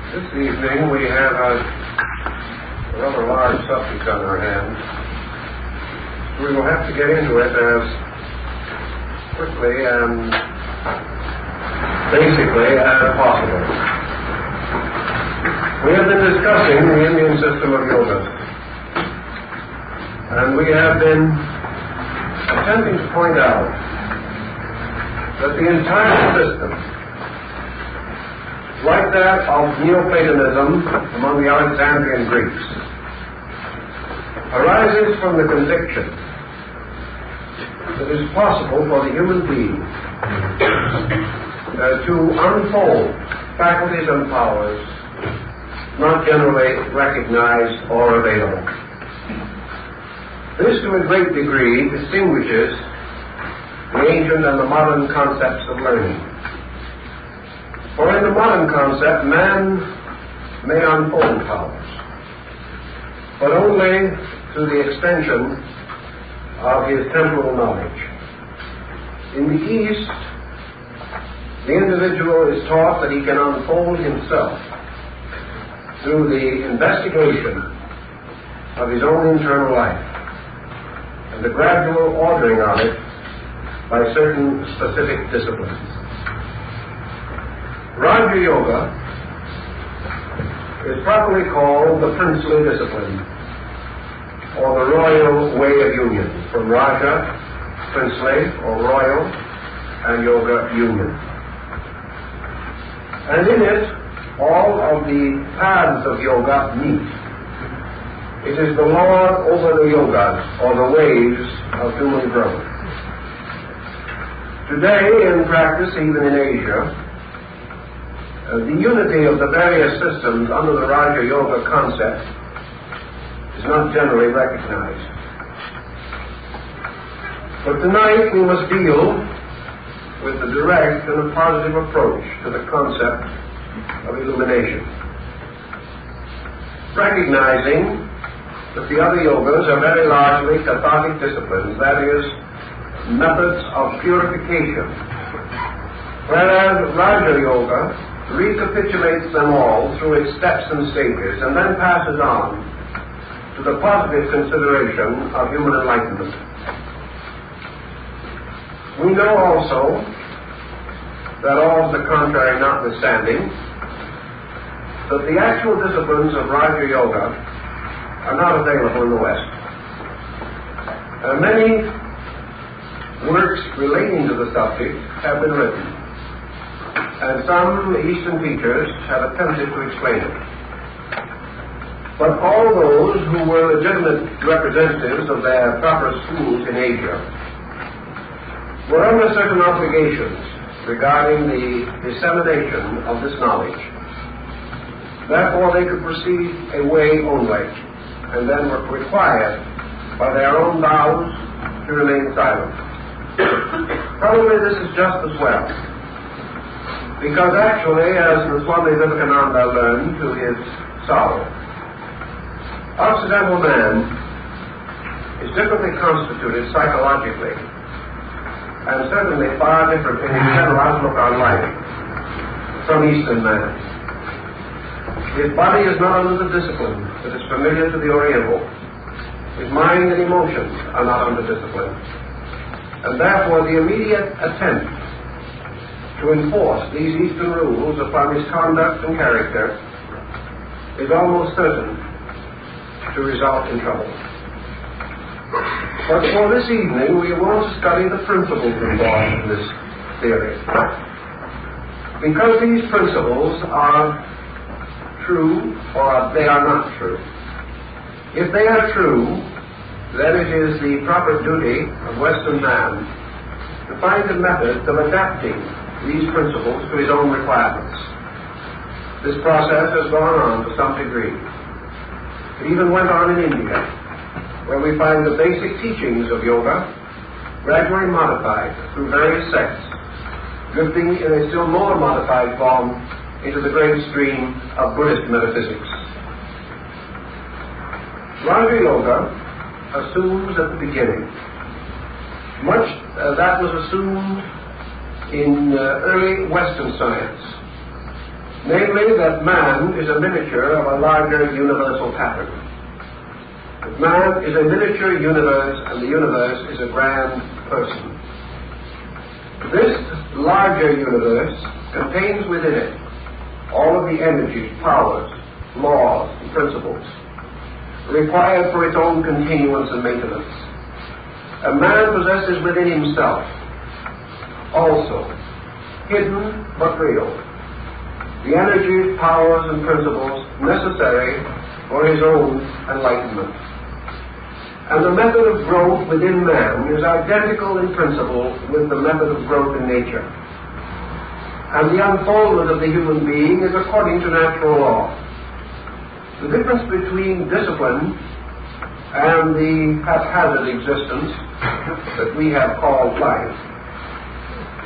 This evening we have a rather large subject on our hands. We will have to get into it as quickly and basically as possible. We have been discussing the Indian system of yoga, and we have been attempting to point out that the entire system, like that of Neoplatonism among the Alexandrian Greeks, arises from the conviction that it is possible for the human being to unfold faculties and powers not generally recognized or available. This, to a great degree, distinguishes the ancient and the modern concepts of learning. For in the modern concept, man may unfold powers, but only to the extension of his temporal knowledge. In the East, the individual is taught that he can unfold himself through the investigation of his own internal life and the gradual ordering of it by certain specific disciplines. Raja Yoga is properly called the princely discipline, or the royal way of union, from Raja, princely or royal, and Yoga, union. And in it, all of the paths of yoga meet. It is the lord over the yogas, or the waves of human growth. Today, in practice, even in Asia, the unity of the various systems under the Raja Yoga concept is not generally recognized. But tonight we must deal with the direct and a positive approach to the concept of illumination, recognizing that the other yogas are very largely cathartic disciplines, that is, methods of purification, whereas Raja Yoga recapitulates them all through its steps and stages and then passes on to the positive consideration of human enlightenment. We know also that all of the contrary notwithstanding, that the actual disciplines of Raja Yoga are not available in the West. Many works relating to the subject have been written, and some Eastern teachers have attempted to explain it. But all those who were legitimate representatives of their proper schools in Asia were under certain obligations regarding the dissemination of this knowledge. Therefore, they could proceed a way only, and then were required by their own vows to remain silent. Probably this is just as well, because actually, as Swami Vivekananda learned to his sorrow, Occidental man is differently constituted psychologically, and certainly far different in his general outlook on life from Eastern man. His body is not under the discipline that is familiar to the Oriental. His mind and emotions are not under discipline. And therefore the immediate attempt to enforce these Eastern rules upon his conduct and character is almost certain to result in trouble. But for this evening, we want to study the principles involved in this theory. Because these principles are true or they are not true. If they are true, then it is the proper duty of Western man to find a method of adapting these principles to his own requirements. This process has gone on to some degree. It even went on in India, where we find the basic teachings of yoga gradually modified through various sects, drifting in a still more modified form into the great stream of Buddhist metaphysics. Raja Yoga assumes at the beginning much that was assumed in early Western science, namely that man is a miniature of a larger universal pattern. That man is a miniature universe, and the universe is a grand person. This larger universe contains within it all of the energies, powers, laws, and principles required for its own continuance and maintenance. A man possesses within himself also, hidden but real, the energies, powers, and principles necessary for his own enlightenment. And the method of growth within man is identical in principle with the method of growth in nature. And the unfoldment of the human being is according to natural law. The difference between discipline and the haphazard existence that we have called life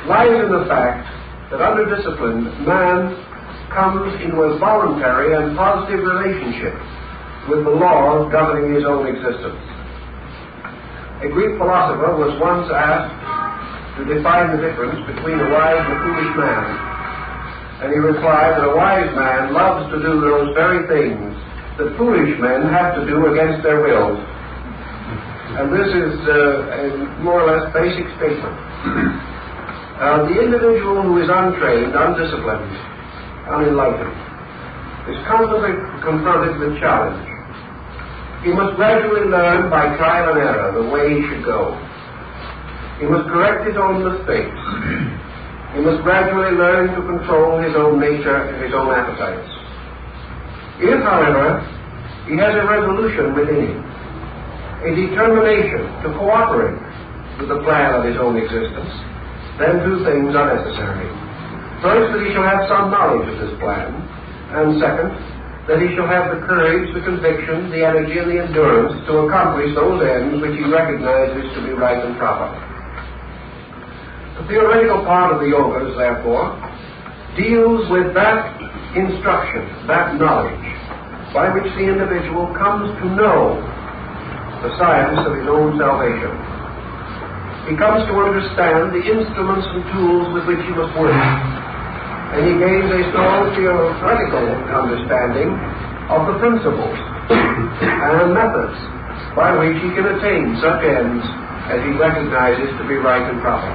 lies in the fact that under discipline, man comes into a voluntary and positive relationship with the laws governing his own existence. A Greek philosopher was once asked to define the difference between a wise and a foolish man. And he replied that a wise man loves to do those very things that foolish men have to do against their will. And this is a more or less basic statement. The individual who is untrained, undisciplined, unenlightened, is constantly confronted with challenge. He must gradually learn by trial and error the way he should go. He must correct his own mistakes. He must gradually learn to control his own nature and his own appetites. If, however, he has a resolution within him, a determination to cooperate with the plan of his own existence, then two things are necessary. First, that he shall have some knowledge of this plan, and second, that he shall have the courage, the conviction, the energy, and the endurance to accomplish those ends which he recognizes to be right and proper. The theoretical part of the yogas, therefore, deals with that instruction, that knowledge, by which the individual comes to know the science of his own salvation. He comes to understand the instruments and tools with which he must work, and he gains a strong theoretical understanding of the principles and methods by which he can attain such ends as he recognizes to be right and proper.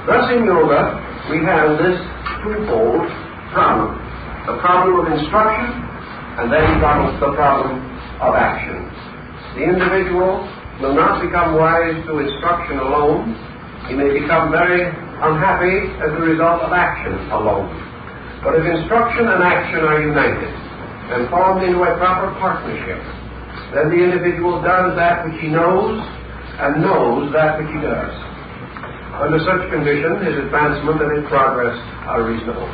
Thus in yoga, we have this twofold problem. The problem of instruction, and then the problem of action. The individual will not become wise through instruction alone. He may become very unhappy as a result of action alone. But if instruction and action are united and formed into a proper partnership, then the individual does that which he knows and knows that which he does. Under such condition, his advancement and his progress are reasonable.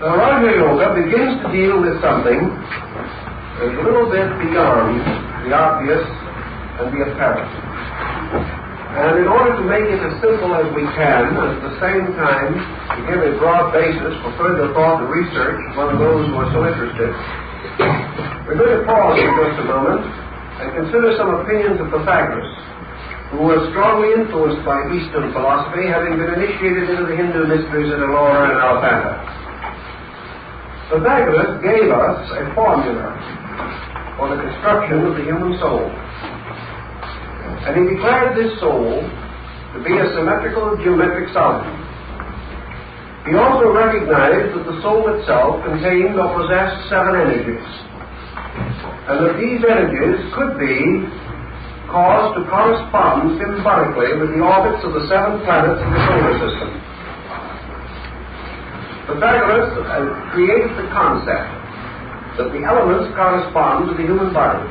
The Raja Yoga begins to deal with something that is a little bit beyond the obvious and the apparent. And in order to make it as simple as we can, and at the same time to give a broad basis for further thought and research among those who are so interested, we're going to pause for just a moment and consider some opinions of Pythagoras, who was strongly influenced by Eastern philosophy, having been initiated into the Hindu mysteries in Elora and Alpanta. Pythagoras gave us a formula for the construction of the human soul. And he declared this soul to be a symmetrical geometric solid. He also recognized that the soul itself contained or possessed 7 energies, and that these energies could be caused to correspond symbolically with the orbits of the 7 planets of the solar system. Pythagoras created the concept that the elements correspond to the human body,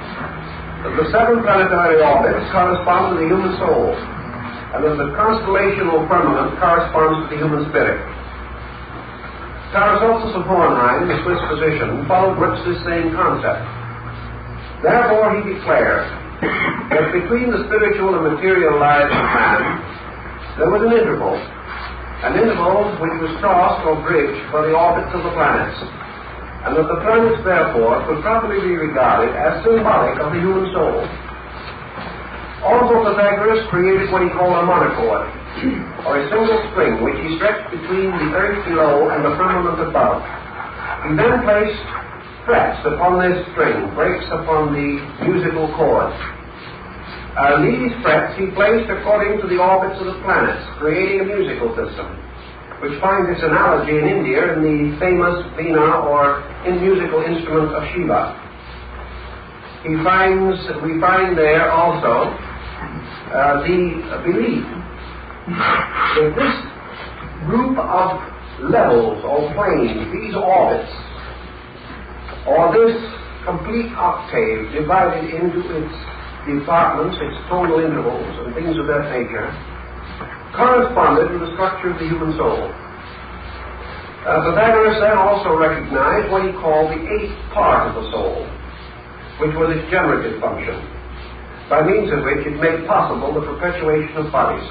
that the 7 planetary orbits correspond to the human soul, and that the constellational firmament corresponds to the human spirit. Paracelsus of Hohenheim, the Swiss physician, followed much this same concept. Therefore, he declared that between the spiritual and material lives of man, there was an interval which was crossed or bridged by the orbits of the planets, and that the planets, therefore, could properly be regarded as symbolic of the human soul. Also, Pythagoras created what he called a monochord, or a single string, which he stretched between the earth below and the firmament above. He then placed frets upon this string, breaks upon the musical chord. These frets he placed according to the orbits of the planets, creating a musical system, which finds its analogy in India in the famous Veena, or in musical instrument of Shiva. We find there also the belief that this group of levels or planes, these orbits, or this complete octave divided into its departments, its tonal intervals, and things of that nature, corresponded with the structure of the human soul. Pythagoras then also recognized what he called the eighth part of the soul, which was its generative function, by means of which it made possible the perpetuation of bodies.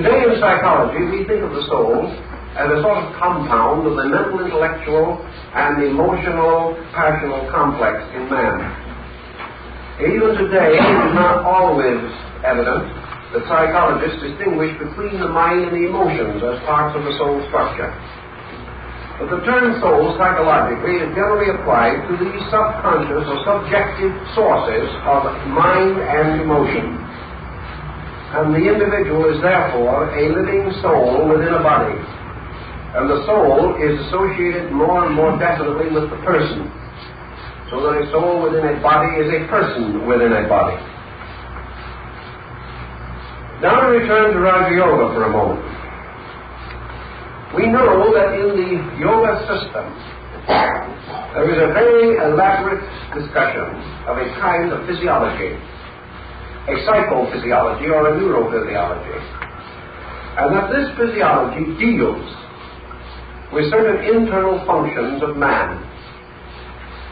Today in psychology, we think of the soul as a sort of compound of the mental, intellectual, and emotional, passional complex in man. Even today, it is not always evident that psychologists distinguish between the mind and the emotions as parts of the soul structure. But the term soul, psychologically, is generally applied to these subconscious or subjective sources of mind and emotion. And the individual is therefore a living soul within a body. And the soul is associated more and more definitely with the person, so that a soul within a body is a person within a body. Now we return to Raja Yoga for a moment. We know that in the yoga system there is a very elaborate discussion of a kind of physiology, a psychophysiology or a neurophysiology, and that this physiology deals with certain internal functions of man,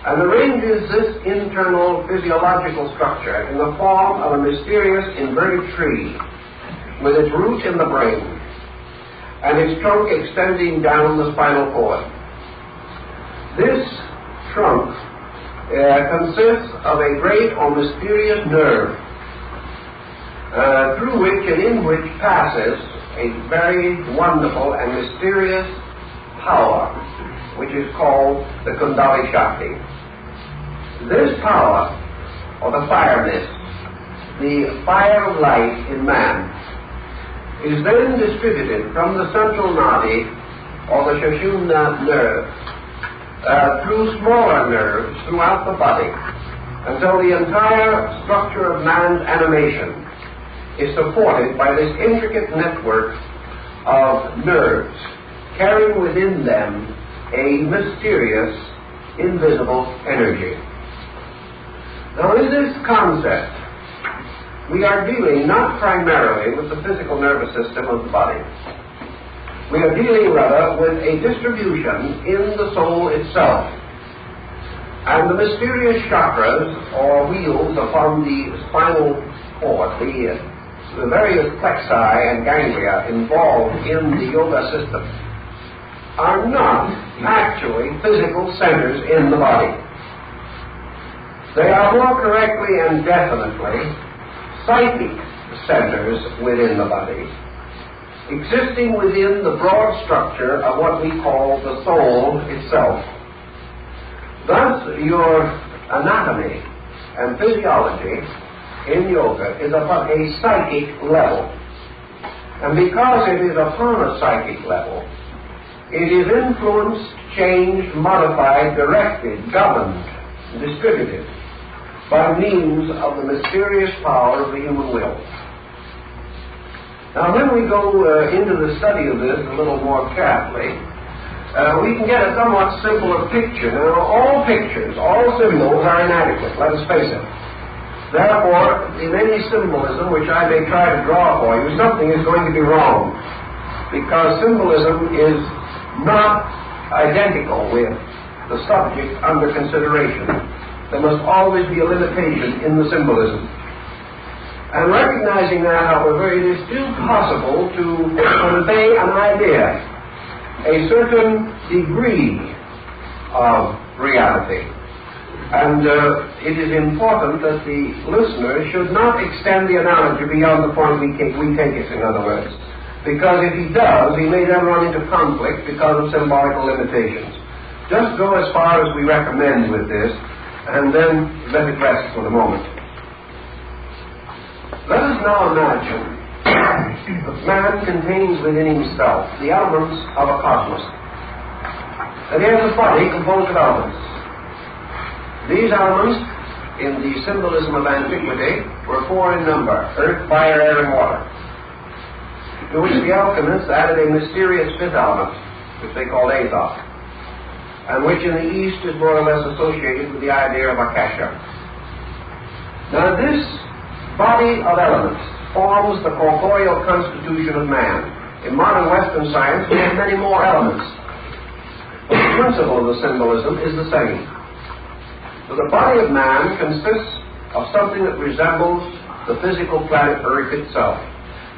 and arranges this internal physiological structure in the form of a mysterious inverted tree with its root in the brain and its trunk extending down the spinal cord. This trunk consists of a great or mysterious nerve through which and in which passes a very wonderful and mysterious power, which is called the Kundali Shakti. This power, or the fireness, the fire of life in man, is then distributed from the central nadi, or the Sushumna nerve, through smaller nerves throughout the body, until the entire structure of man's animation is supported by this intricate network of nerves, carrying within them a mysterious, invisible energy. Now, in this concept, we are dealing not primarily with the physical nervous system of the body. We are dealing, rather, with a distribution in the soul itself. And the mysterious chakras, or wheels upon the spinal cord, the various plexi and ganglia involved in the yoga system, are not actually physical centers in the body. They are more correctly and definitely psychic centers within the body, existing within the broad structure of what we call the soul itself. Thus, your anatomy and physiology in yoga is upon a psychic level. And because it is upon a psychic level, it is influenced, changed, modified, directed, governed, distributed by means of the mysterious power of the human will. Now, when we go into the study of this a little more carefully, we can get a somewhat simpler picture. Now, all pictures, all symbols are inadequate, let us face it. Therefore, in any symbolism which I may try to draw for you, something is going to be wrong, because symbolism is not identical with the subject under consideration. There must always be a limitation in the symbolism. And recognizing that, however, it is still possible to convey an idea, a certain degree of reality. And it is important that the listener should not extend the analogy beyond the point we take it, in other words. Because if he does, he may then run into conflict because of symbolical limitations. Just go as far as we recommend with this, and then let it rest for the moment. Let us now imagine that man contains within himself the elements of a cosmos. And he has a body composed of elements. These elements, in the symbolism of antiquity, were four in number: earth, fire, air, and water. To which the alchemists added a mysterious fifth element, which they called azot, and which in the East is more or less associated with the idea of akasha. Now this body of elements forms the corporeal constitution of man. In modern Western science, we have many more elements. But the principle of the symbolism is the same. So the body of man consists of something that resembles the physical planet Earth itself,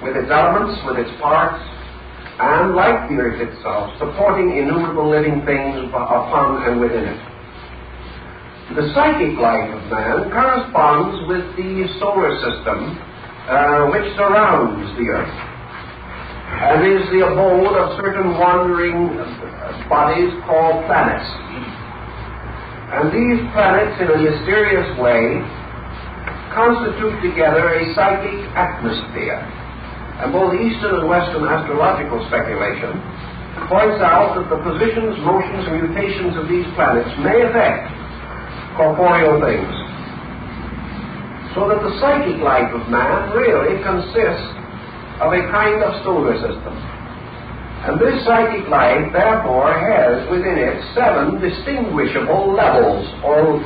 with its elements, with its parts, and like the Earth itself, supporting innumerable living things upon and within it. The psychic life of man corresponds with the solar system which surrounds the Earth, and is the abode of certain wandering bodies called planets. And these planets, in a mysterious way, constitute together a psychic atmosphere. And both Eastern and Western astrological speculation points out that the positions, motions, and mutations of these planets may affect corporeal things. So that the psychic life of man really consists of a kind of solar system. And this psychic life, therefore, has within it 7 distinguishable levels or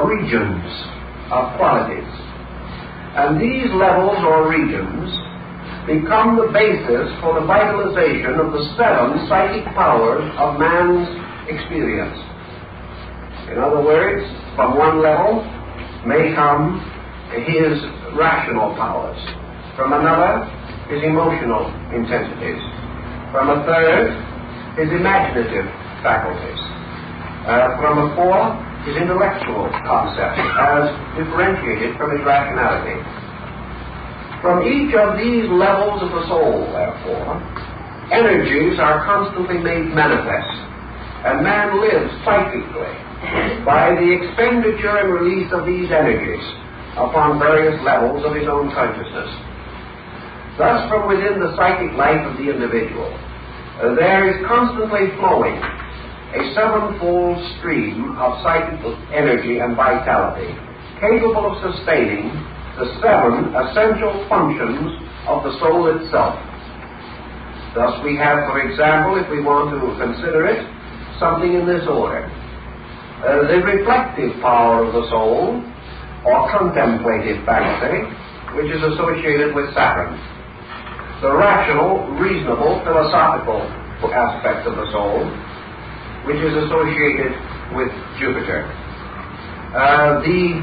regions of qualities. And these levels or regions become the basis for the vitalization of the 7 psychic powers of man's experience. In other words, from one level may come his rational powers, from another his emotional intensities, from a third his imaginative faculties, from a fourth his intellectual concepts as differentiated from his rationality. From each of these levels of the soul, therefore, energies are constantly made manifest, and man lives psychically by the expenditure and release of these energies upon various levels of his own consciousness. Thus, from within the psychic life of the individual, there is constantly flowing a sevenfold stream of psychic energy and vitality, capable of sustaining the 7 essential functions of the soul itself. Thus we have, for example, if we want to consider it, something in this order. The reflective power of the soul, or contemplative faculty, which is associated with Saturn. The rational, reasonable, philosophical aspect of the soul, which is associated with Jupiter. The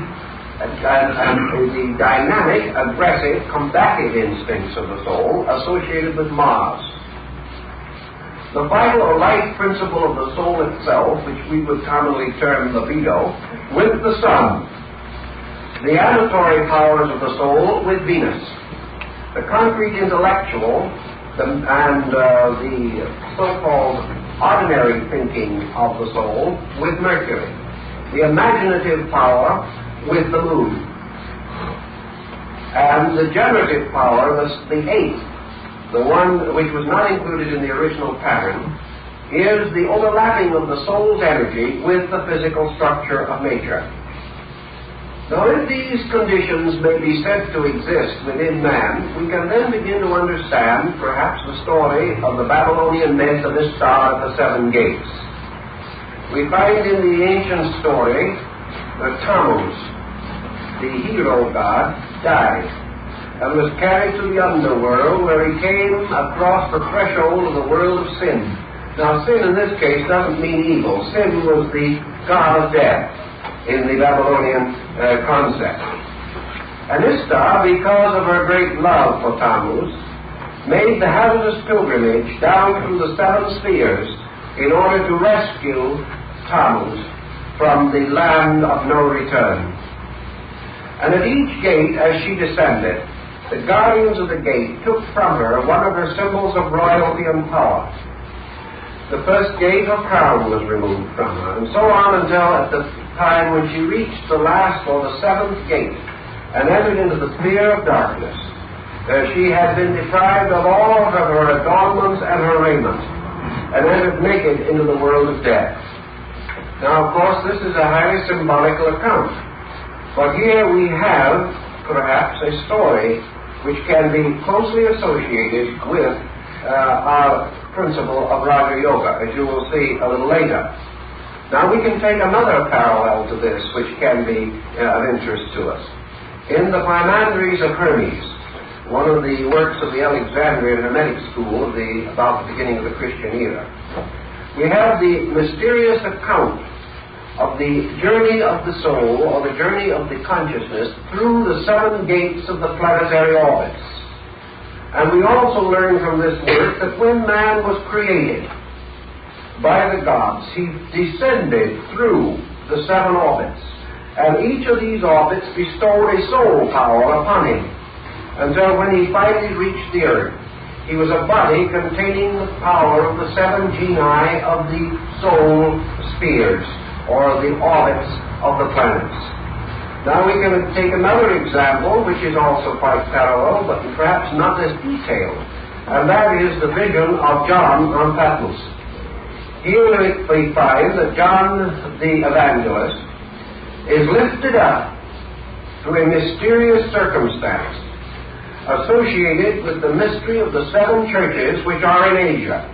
dynamic, aggressive, combative instincts of the soul associated with Mars. The vital or life principle of the soul itself, which we would commonly term libido, with the Sun. The amatory powers of the soul with Venus. The concrete intellectual and the so-called ordinary thinking of the soul with Mercury. The imaginative power with the Moon. And the generative power, the 8th, the one which was not included in the original pattern, is the overlapping of the soul's energy with the physical structure of nature. Now, if these conditions may be said to exist within man, we can then begin to understand, perhaps, the story of the Babylonian myth of this star at the 7 gates. We find in the ancient story that Tammuz, the hero god, died and was carried to the underworld, where he came across the threshold of the world of sin. Now, sin in this case doesn't mean evil. Sin was the god of death in the Babylonian concept. And this star, because of her great love for Tammuz, made the hazardous pilgrimage down through the 7 spheres in order to rescue Tammuz from the land of no return. And at each gate, as she descended, the guardians of the gate took from her one of her symbols of royalty and power. The first gate, her crown was removed from her, and so on until at the time when she reached the last or the seventh gate and entered into the sphere of darkness. She had been deprived of all of her adornments and her raiment, and entered naked into the world of death. Now, of course, this is a highly symbolical account, but here we have, perhaps, a story which can be closely associated with our principle of Raja Yoga, as you will see a little later. Now, we can take another parallel to this, which can be of interest to us. In the Pymanderies of Hermes, one of the works of the Alexandrian Hermetic school about the beginning of the Christian era, we have the mysterious account of the journey of the soul, or the journey of the consciousness, through the seven gates of the planetary orbits. And we also learn from this work that when man was created by the gods, he descended through the seven orbits, and each of these orbits bestowed a soul power upon him, until when he finally reached the earth, he was a body containing the power of the seven genii of the soul spheres, or the orbits of the planets. Now we can take another example, which is also quite parallel, but perhaps not as detailed, and that is the vision of John on Patmos. Here we find that John the Evangelist is lifted up through a mysterious circumstance associated with the mystery of the seven churches which are in Asia.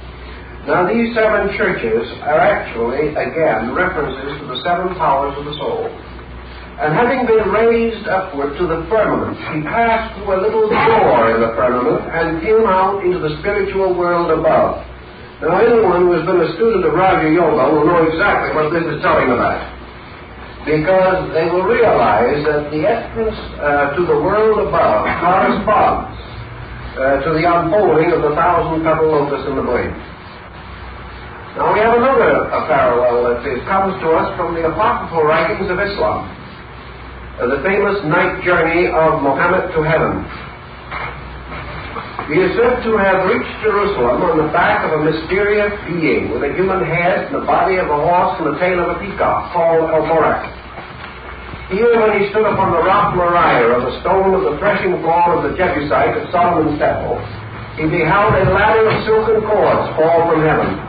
Now, these seven churches are actually, again, references to the seven powers of the soul. And having been raised upward to the firmament, he passed through a little door in the firmament and came out into the spiritual world above. Now, anyone who has been a student of Raja Yoga will know exactly what this is telling about, because they will realize that the entrance to the world above corresponds to the unfolding of the thousand-petal lotus in the brain. Now we have another parallel that comes to us from the apocryphal writings of Islam, the famous night journey of Muhammad to heaven. He is said to have reached Jerusalem on the back of a mysterious being with a human head and the body of a horse and the tail of a peacock, called El-Borak. Here, when he stood upon the rock Moriah, on the stone of the threshing floor of the Jebusite at Solomon's temple, he beheld a ladder of silken cords fall from heaven.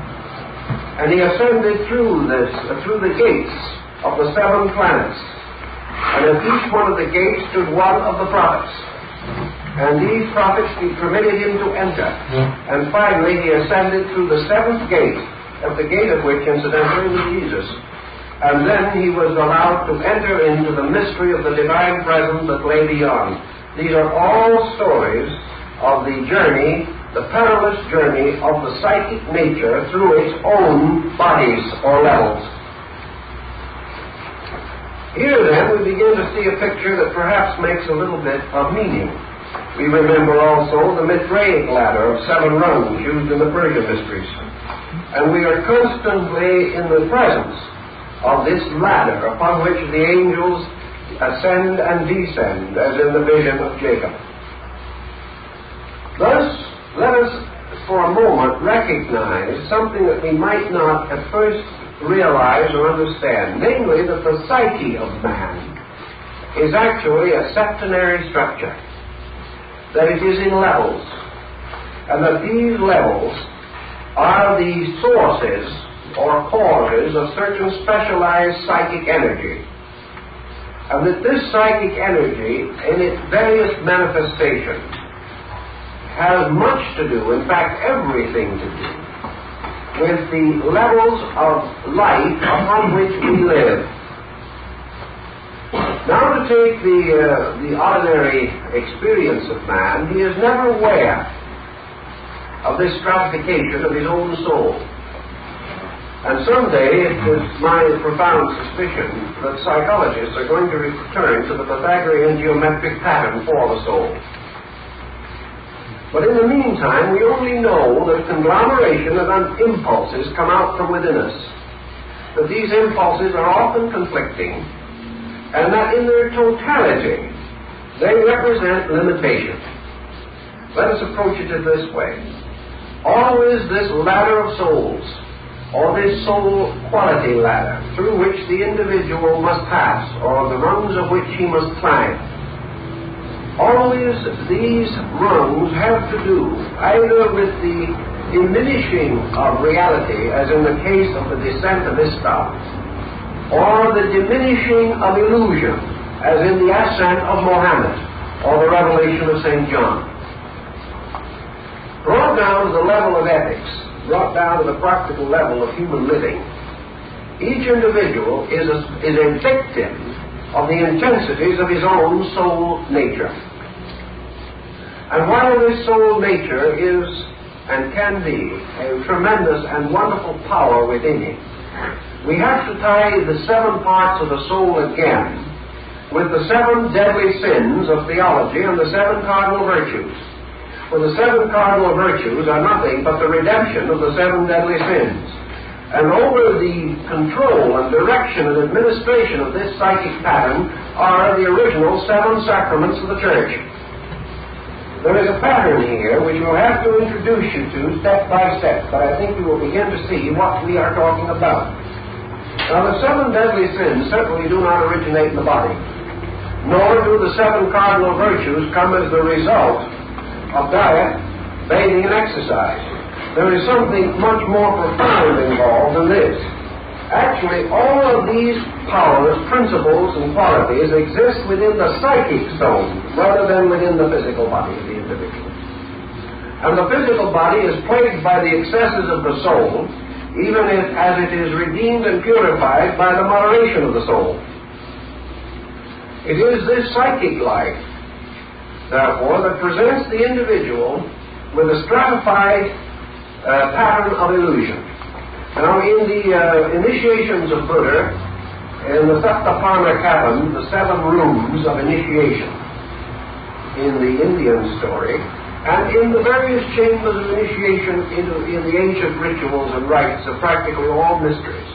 And he ascended through the gates of the seven planets. And at each one of the gates stood one of the prophets. And these prophets he permitted him to enter. And finally he ascended through the seventh gate, at the gate of which, incidentally, was Jesus. And then he was allowed to enter into the mystery of the divine presence that lay beyond. These are all stories of the journey, the perilous journey of the psychic nature through its own bodies or levels. Here then we begin to see a picture that perhaps makes a little bit of meaning. We remember also the Mithraic ladder of 7 rungs used in the Persian mysteries. And we are constantly in the presence of this ladder upon which the angels ascend and descend, as in the vision of Jacob. Thus, let us for a moment recognize something that we might not at first realize or understand, namely that the psyche of man is actually a septenary structure, that it is in levels, and that these levels are the sources or causes of certain specialized psychic energy, and that this psychic energy, in its various manifestations, has much to do, in fact everything to do, with the levels of life upon which we live. Now, to take the ordinary experience of man, he is never aware of this stratification of his own soul. And someday it is my profound suspicion that psychologists are going to return to the Pythagorean geometric pattern for the soul. But in the meantime, we only know that a conglomeration of impulses come out from within us. that these impulses are often conflicting, and that in their totality they represent limitation. Let us approach it in this way. Always this ladder of souls, or this soul quality ladder, through which the individual must pass, or the rungs of which he must climb. Always these rungs have to do either with the diminishing of reality, as in the case of the descent of Istar, or the diminishing of illusion, as in the ascent of Mohammed, or the revelation of St. John. Brought down to the level of ethics, brought down to the practical level of human living, each individual is a victim of the intensities of his own soul nature. And while this soul nature is and can be a tremendous and wonderful power within him, we have to tie the 7 parts of the soul again with the 7 deadly sins of theology and the 7 cardinal virtues. For the 7 cardinal virtues are nothing but the redemption of the 7 deadly sins. And over the control and direction and administration of this psychic pattern are the original 7 sacraments of the Church. There is a pattern here which we'll have to introduce you to step by step, but I think you will begin to see what we are talking about. Now, the 7 deadly sins certainly do not originate in the body, nor do the 7 cardinal virtues come as the result of diet, bathing, and exercise. There is something much more profound involved than this. Actually, all of these powers, principles, and qualities exist within the psychic zone rather than within the physical body of the individual. And the physical body is plagued by the excesses of the soul, even as it is redeemed and purified by the moderation of the soul. It is this psychic life, therefore, that presents the individual with a stratified pattern of illusion. Now, in the initiations of Buddha, in the Saptaparna cabin, the 7 rooms of initiation in the Indian story, and in the various chambers of initiation in the ancient rituals and rites of practically all mysteries,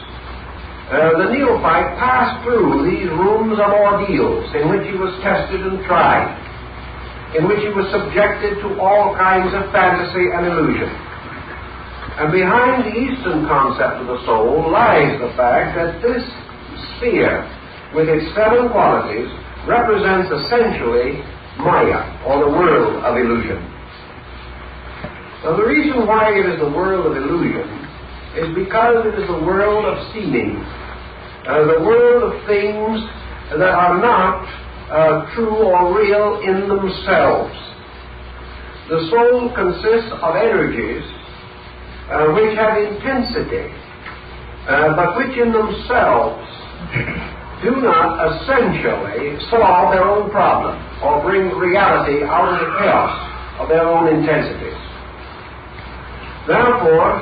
the neophyte passed through these rooms of ordeals in which he was tested and tried, in which he was subjected to all kinds of fantasy and illusion. And behind the Eastern concept of the soul lies the fact that this sphere, with its 7 qualities, represents essentially Maya, or the world of illusion. Now, the reason why it is the world of illusion is because it is the world of seeming, the world of things that are not true or real in themselves. The soul consists of energies which have intensity, but which in themselves do not essentially solve their own problem or bring reality out of the chaos of their own intensities. Therefore,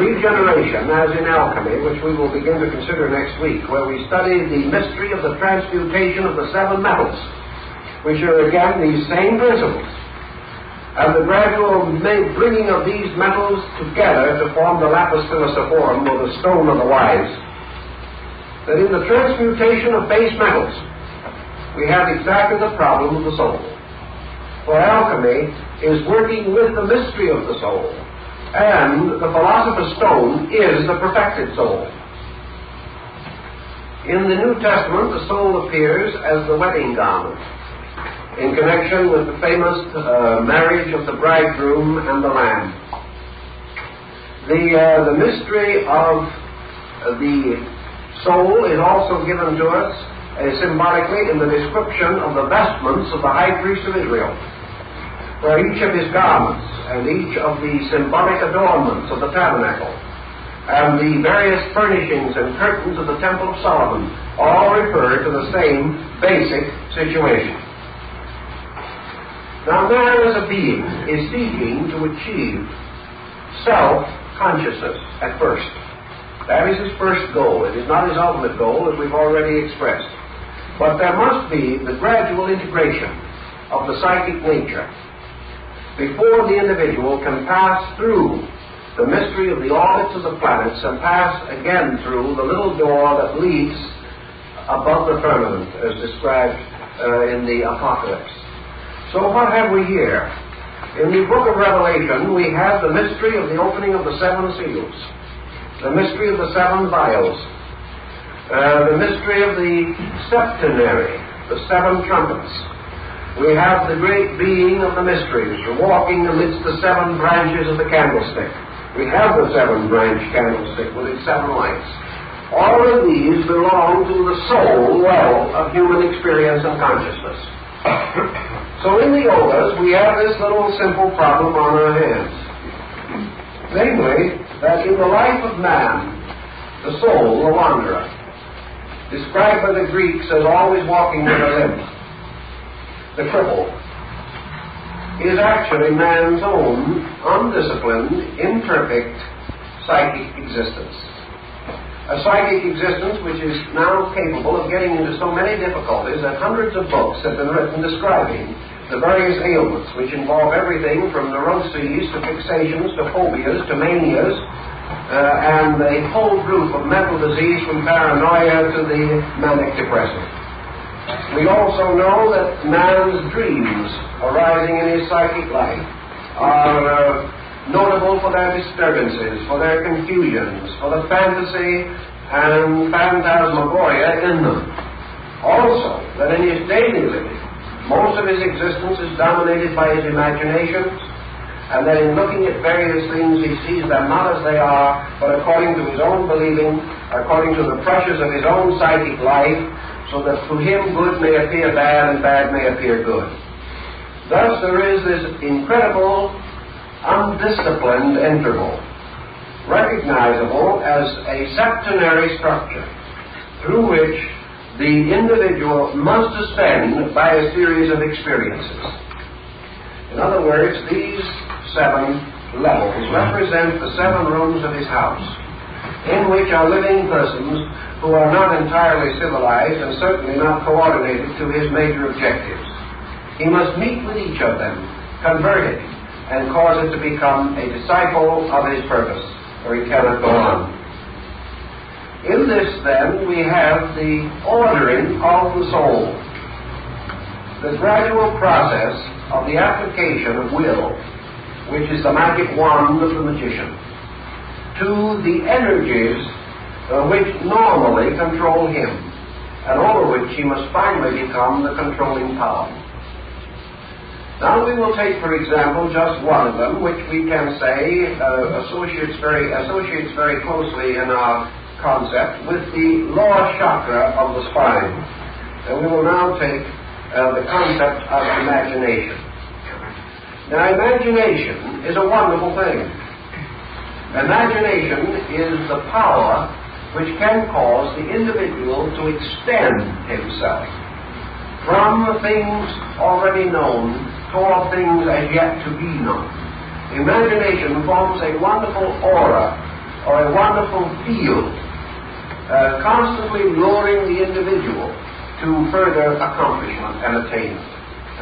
regeneration, as in alchemy, which we will begin to consider next week, where we study the mystery of the transmutation of the 7 metals, which are again these same principles, and the gradual bringing of these metals together to form the lapis philosophorum, or the stone of the wise, that in the transmutation of base metals we have exactly the problem of the soul. For alchemy is working with the mystery of the soul, and the philosopher's stone is the perfected soul. In the New Testament, the soul appears as the wedding garment, in connection with the famous marriage of the bridegroom and the lamb. The mystery of the soul is also given to us symbolically in the description of the vestments of the high priest of Israel, where each of his garments and each of the symbolic adornments of the tabernacle and the various furnishings and curtains of the Temple of Solomon all refer to the same basic situation. Now, man as a being is seeking to achieve self-consciousness at first. That is his first goal. It is not his ultimate goal, as we've already expressed. But there must be the gradual integration of the psychic nature before the individual can pass through the mystery of the orbits of the planets, and pass again through the little door that leads above the firmament, as described in the Apocalypse. So what have we here? In the book of Revelation, we have the mystery of the opening of the seven seals, the mystery of the seven vials, the mystery of the septenary, the seven trumpets. We have the great being of the mysteries, walking amidst the seven branches of the candlestick. We have the seven-branch candlestick with its seven lights. All of these belong to the soul well of human experience and consciousness. So in the yogas, we have this little simple problem on our hands. Namely, that in the life of man, the soul, the wanderer, described by the Greeks as always walking with a limp, the cripple, is actually man's own undisciplined, imperfect psychic existence. A psychic existence which is now capable of getting into so many difficulties that hundreds of books have been written describing the various ailments which involve everything from neuroses to fixations to phobias to manias, and a whole group of mental disease from paranoia to the manic depressive. We also know that man's dreams arising in his psychic life are notable for their disturbances, for their confusions, for the fantasy and phantasmagoria in them. Also, that in his daily living, most of his existence is dominated by his imaginations, and that in looking at various things he sees them not as they are, but according to his own believing, according to the pressures of his own psychic life, so that to him good may appear bad and bad may appear good. Thus there is this incredible undisciplined interval, recognizable as a septenary structure through which the individual must ascend by a series of experiences. In other words, these seven levels represent the seven rooms of his house, in which are living persons who are not entirely civilized and certainly not coordinated to his major objectives. He must meet with each of them, convert it, and cause it to become a disciple of his purpose, or he cannot go on. In this, then, we have the ordering of the soul, the gradual process of the application of will, which is the magic wand of the magician, to the energies which normally control him, and over which he must finally become the controlling power. Now we will take, for example, just one of them, which we can say associates very closely in our concept with the lower chakra of the spine. And we will now take the concept of imagination. Now, imagination is a wonderful thing. Imagination is the power which can cause the individual to extend himself from things already known toward things as yet to be known. Imagination forms a wonderful aura or a wonderful field, constantly luring the individual to further accomplishment and attainment.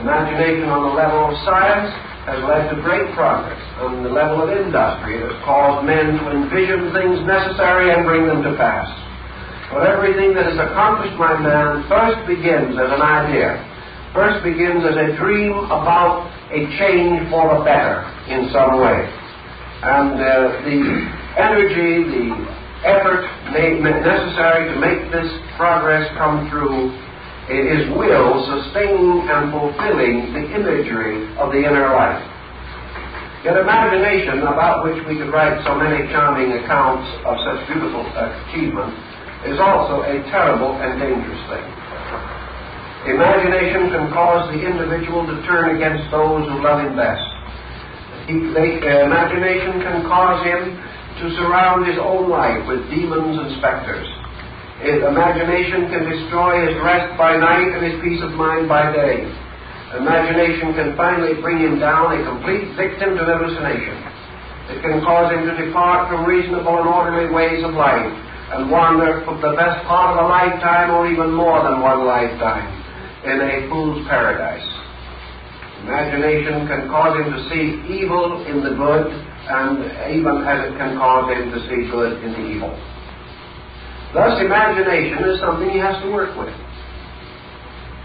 Imagination on the level of science has led to great progress. On the level of industry, it has caused men to envision things necessary and bring them to pass. But everything that is accomplished by man first begins as an idea, first begins as a dream about a change for the better in some way. And the energy, the effort necessary to make this progress come through is will sustaining and fulfilling the imagery of the inner life. Yet imagination, about which we could write so many charming accounts of such beautiful achievement, is also a terrible and dangerous thing. Imagination can cause the individual to turn against those who love him best. Imagination can cause him to surround his own life with demons and specters. Imagination can destroy his rest by night and his peace of mind by day. Imagination can finally bring him down a complete victim to hallucination. It can cause him to depart from reasonable and orderly ways of life and wander for the best part of a lifetime or even more than one lifetime in a fool's paradise. Imagination can cause him to see evil in the good and even as it can cause him to see good into evil. Thus, imagination is something he has to work with.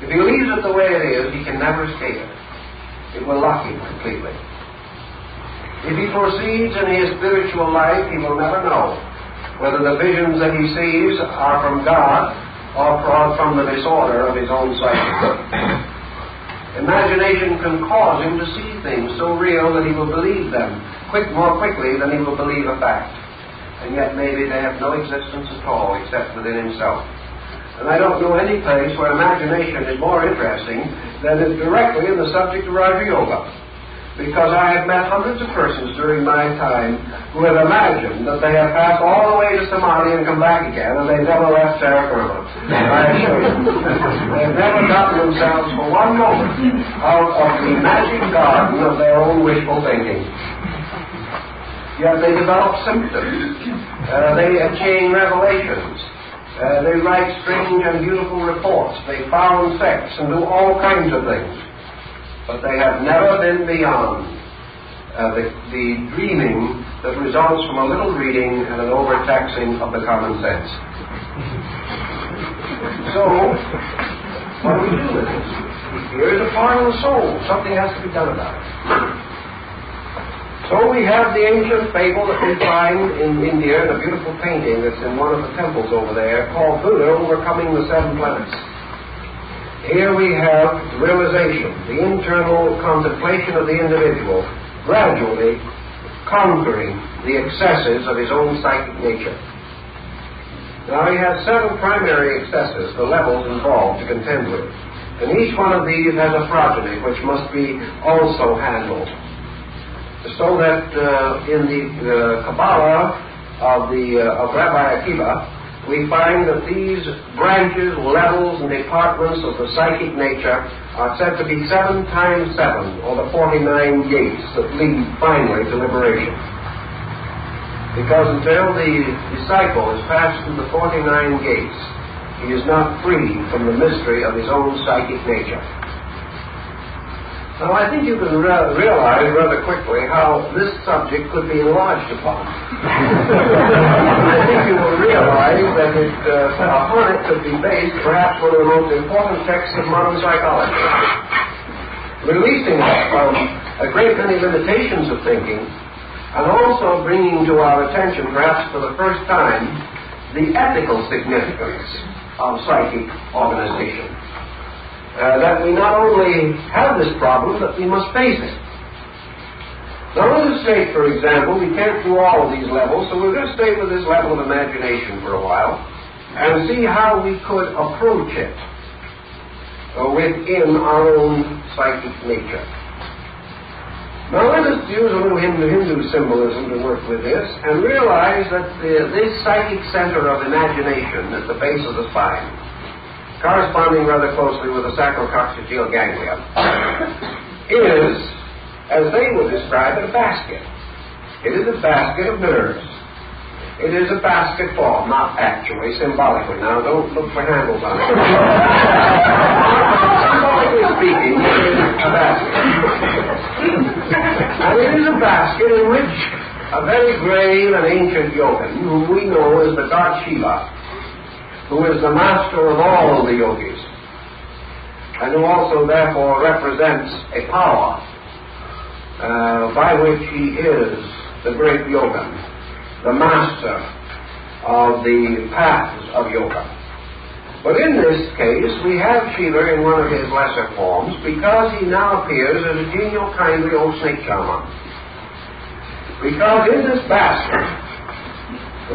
If he leaves it the way it is, he can never escape it. It will lock him completely. If he proceeds in his spiritual life, he will never know whether the visions that he sees are from God or from the disorder of his own psyche. Imagination can cause him to see things so real that he will believe them more quickly than he will believe a fact. And yet maybe they have no existence at all except within himself. And I don't know any place where imagination is more interesting than is directly in the subject of Raja Yoga. Because I have met hundreds of persons during my time who have imagined that they have passed all the way to Samadhi and come back again, and they never left Terra Firma. I assure you. They've never gotten themselves for one moment out of the magic garden of their own wishful thinking. Yet they develop symptoms. They attain revelations. They write strange and beautiful reports. They found sex and do all kinds of things. But they have never been beyond the dreaming that results from a little reading and an overtaxing of the common sense. So, what do we do with this? Here is a part of the soul. Something has to be done about it. So we have the ancient fable that we find in India, in a beautiful painting that's in one of the temples over there, called Buddha Overcoming the Seven Planets. Here we have realization, the internal contemplation of the individual, gradually conquering the excesses of his own psychic nature. Now he has 7 primary excesses, the levels involved to contend with. And each one of these has a progeny which must be also handled. So that in the Kabbalah of Rabbi Akiva, we find that these branches, levels, and departments of the psychic nature are said to be 7 times 7, or the 49 gates that lead finally to liberation. Because until the disciple is passed through the 49 gates, he is not free from the mystery of his own psychic nature. Now, I think you can realize rather quickly how this subject could be enlarged upon. I think you will realize that upon it could be based perhaps one of the most important texts of modern psychology, releasing us from a great many limitations of thinking, and also bringing to our attention, perhaps for the first time, the ethical significance of psychic organization. That we not only have this problem, but we must face it. Now, let us say, for example, we can't do all of these levels, so we'll just stay with this level of imagination for a while and see how we could approach it within our own psychic nature. Now, let us use a little Hindu symbolism to work with this and realize that this psychic center of imagination at the base of the spine, corresponding rather closely with the sacrococcygeal ganglia, is, as they would describe it, a basket. It is a basket of nerves. It is a basket form, not actually, symbolically. Now, don't look for handles on it. Symbolically speaking, it is a basket. And it is a basket in which a very grave and ancient yogin, whom we know as the god Shiva, who is the master of all the yogis, and who also therefore represents a power by which he is the great yoga, the master of the paths of yoga. But in this case, we have Shiva in one of his lesser forms because he now appears as a genial, kindly old snake shaman. Because in this basket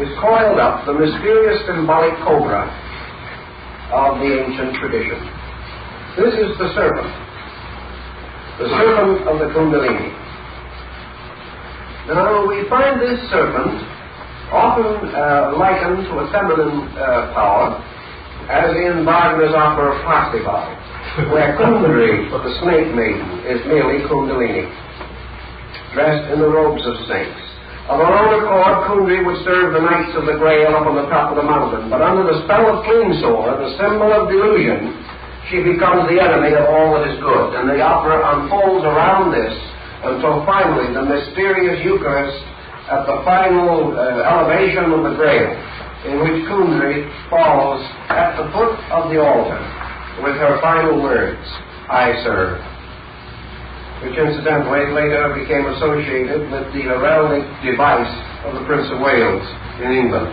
is coiled up the mysterious symbolic cobra of the ancient tradition. This is the serpent of the Kundalini. Now, we find this serpent often likened to a feminine power, as in Wagner's opera Parsifal, where Kundalini, the snake maiden, is merely Kundalini, dressed in the robes of snakes. Of her own accord, Kundri would serve the Knights of the Grail up on the top of the mountain, but under the spell of Klingsor, the symbol of delusion, she becomes the enemy of all that is good, and the opera unfolds around this until finally the mysterious Eucharist at the final elevation of the Grail, in which Kundry falls at the foot of the altar with her final words, "I serve," which incidentally later became associated with the heraldic device of the Prince of Wales in England.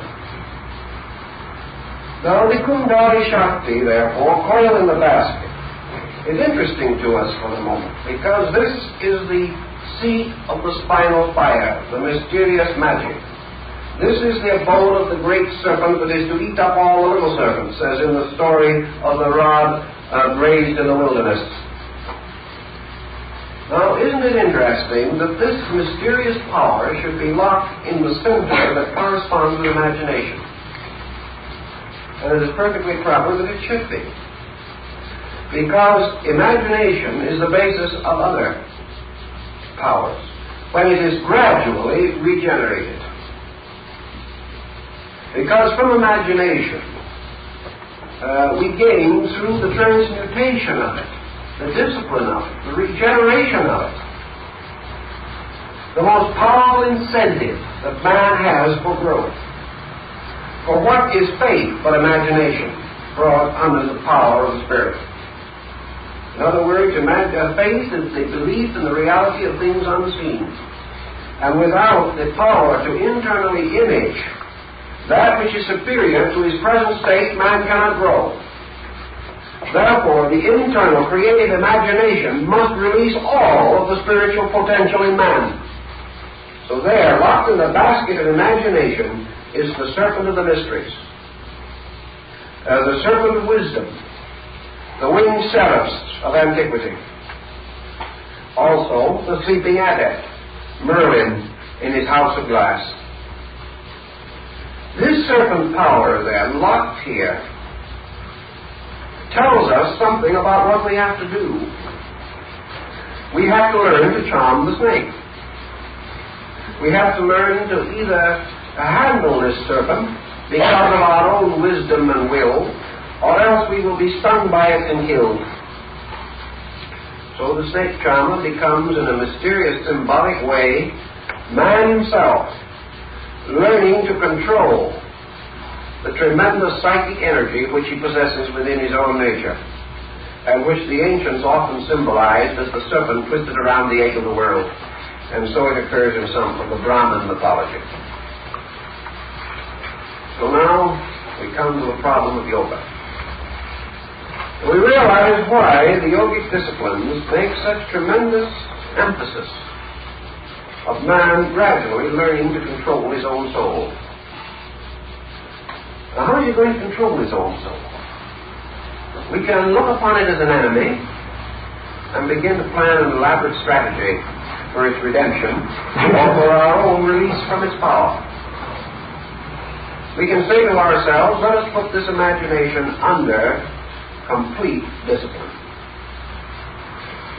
Now the Kundari Shakti, therefore, coil in the basket, is interesting to us for the moment, because this is the seat of the spinal fire, the mysterious magic. This is the abode of the great serpent that is to eat up all the little serpents, as in the story of the rod raised in the wilderness. Now, isn't it interesting that this mysterious power should be locked in the center that corresponds with imagination? And it is perfectly proper that it should be. Because imagination is the basis of other powers when it is gradually regenerated. Because from imagination we gain through the transmutation of it, the discipline of it, the regeneration of it, the most powerful incentive that man has for growth. For what is faith but imagination brought under the power of the Spirit? In other words, faith is the belief in the reality of things unseen. And without the power to internally image that which is superior to his present state, man cannot grow. Therefore, the internal creative imagination must release all of the spiritual potential in man. So there, locked in the basket of imagination, is the serpent of the mysteries, the serpent of wisdom, the winged seraphs of antiquity. Also, the sleeping adept, Merlin, in his house of glass. This serpent power, then, locked here, tells us something about what we have to do. We have to learn to charm the snake. We have to learn to either handle this serpent because of our own wisdom and will, or else we will be stung by it and killed. So the snake charmer becomes, in a mysterious, symbolic way, man himself, learning to control the tremendous psychic energy which he possesses within his own nature, and which the ancients often symbolized as the serpent twisted around the egg of the world. And so it occurs in some of the Brahmin mythology. So now we come to the problem of yoga. We realize why the yogic disciplines make such tremendous emphasis of man gradually learning to control his own soul. Now, how are you going to control his own soul? We can look upon it as an enemy and begin to plan an elaborate strategy for its redemption or for our own release from its power. We can say to ourselves, let us put this imagination under complete discipline.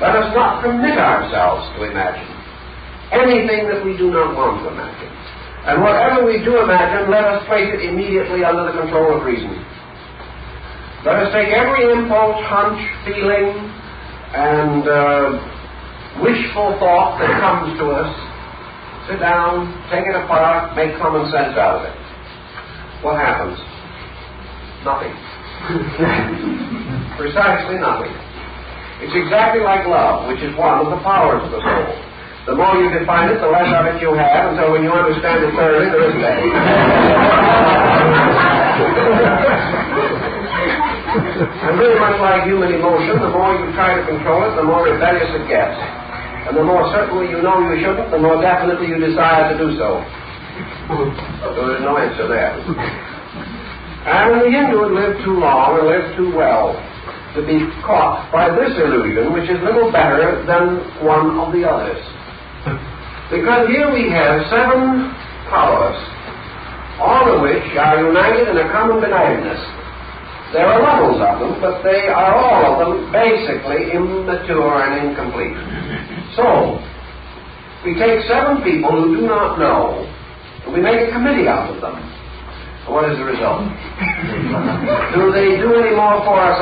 Let us not permit ourselves to imagine anything that we do not want to imagine. And whatever we do imagine, let us place it immediately under the control of reason. Let us take every impulse, hunch, feeling, and wishful thought that comes to us, sit down, take it apart, make common sense out of it. What happens? Nothing. Precisely nothing. It's exactly like love, which is one of the powers of the soul. The more you define it, the less of it you have, until when you understand it thoroughly, there isn't any. And very much like human emotion, the more you try to control it, the more rebellious it gets. And the more certainly you know you shouldn't, the more definitely you desire to do so. So there's no answer there. And the Hindu had lived too long and lived too well to be caught by this illusion, which is little better than one of the others. Because here we have 7 powers, all of which are united in a common benignness. There are levels of them, but they are all of them basically immature and incomplete. So, we take 7 people who do not know, and we make a committee out of them. What is the result? Do they do any more for us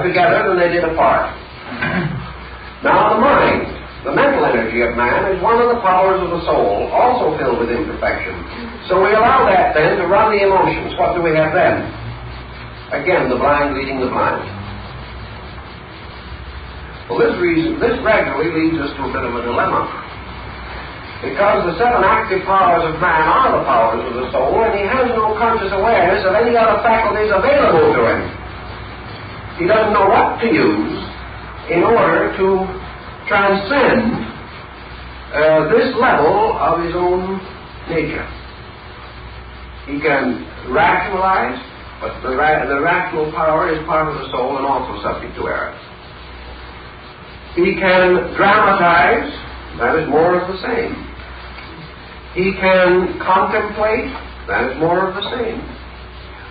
together than they did apart? Now the mind, the mental energy energy of man is one of the powers of the soul, also filled with imperfection. So we allow that then to run the emotions. What do we have then? Again, the blind leading the blind. For this reason, this gradually leads us to a bit of a dilemma. Because the seven active powers of man are the powers of the soul, and he has no conscious awareness of any other faculties available to him. He doesn't know what to use in order to transcend this level of his own nature. He can rationalize, but the rational power is part of the soul and also subject to error. He can dramatize, that is more of the same. He can contemplate, that is more of the same.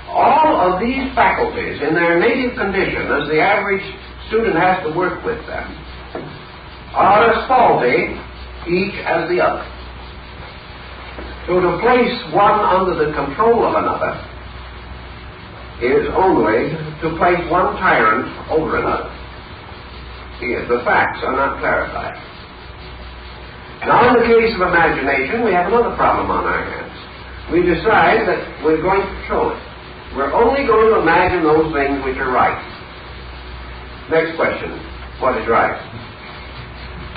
All of these faculties in their native condition, as the average student has to work with them, are as faulty, each as the other. So to place one under the control of another is only to place one tyrant over another. The facts are not clarified. Now in the case of imagination, we have another problem on our hands. We decide that we're going to control it. We're only going to imagine those things which are right. Next question, what is right?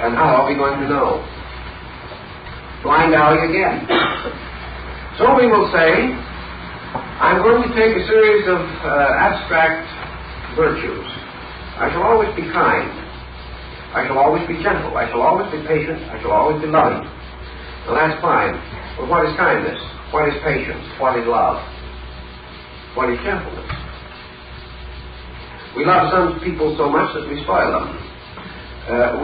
And how are we going to know? Blind alley again. So we will say, I'm going to take a series of abstract virtues. I shall always be kind. I shall always be gentle. I shall always be patient. I shall always be loving. Well, that's fine. But what is kindness? What is patience? What is love? What is gentleness? We love some people so much that we spoil them.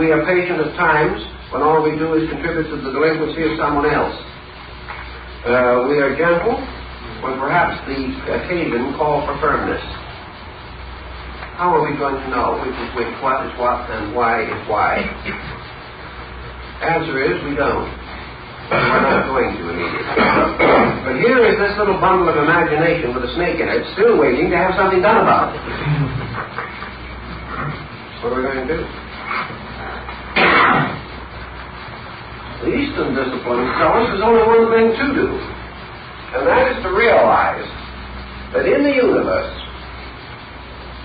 We are patient at times when all we do is contribute to the delinquency of someone else. We are gentle when perhaps the occasion calls for firmness. How are we going to know which is which, what is what, and why is why? Answer is we don't. We're not going to immediately. But here is this little bundle of imagination with a snake in it, still waiting to have something done about it. What are we going to do? The Eastern disciplines tell us there's only one thing to do, and that is to realize that in the universe,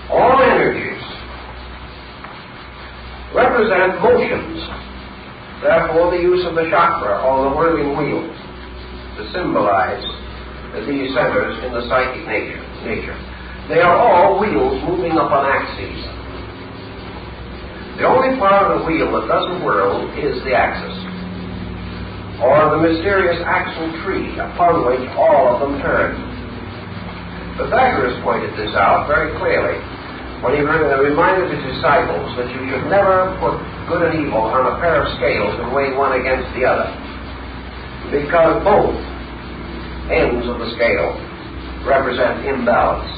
all energies represent motions. Therefore, the use of the chakra or the whirling wheel to symbolize these centers in the psychic nature. They are all wheels moving upon axes. The only part of the wheel that doesn't whirl is the axis, or the mysterious axle tree upon which all of them turn. Pythagoras pointed this out very clearly when he reminded his disciples that you should never put good and evil on a pair of scales and weigh one against the other, because both ends of the scale represent imbalance.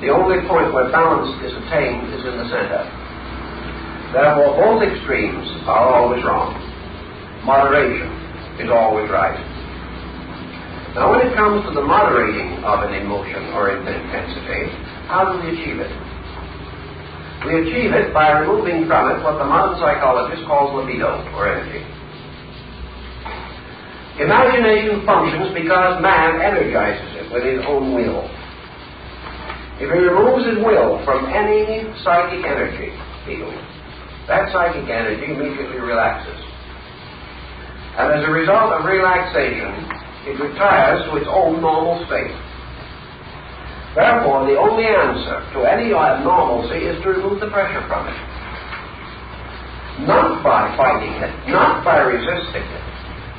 The only point where balance is attained is in the center. Therefore, both extremes are always wrong. Moderation is always right. Now, when it comes to the moderating of an emotion or intensity, how do we achieve it? We achieve it by removing from it what the modern psychologist calls libido, or energy. Imagination functions because man energizes it with his own will. If he removes his will from any psychic energy field, that psychic energy immediately relaxes. And as a result of relaxation, it retires to its own normal state. Therefore, the only answer to any abnormalcy is to remove the pressure from it. Not by fighting it, not by resisting it,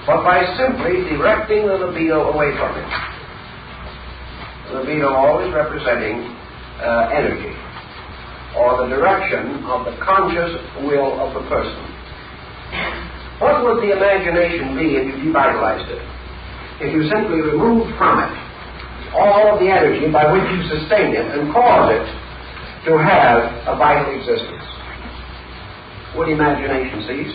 but by simply directing the libido away from it. The libido always representing energy, or the direction of the conscious will of the person. What would the imagination be if you devitalized it? If you simply removed from it all of the energy by which you sustain it and cause it to have a vital existence? Would imagination cease?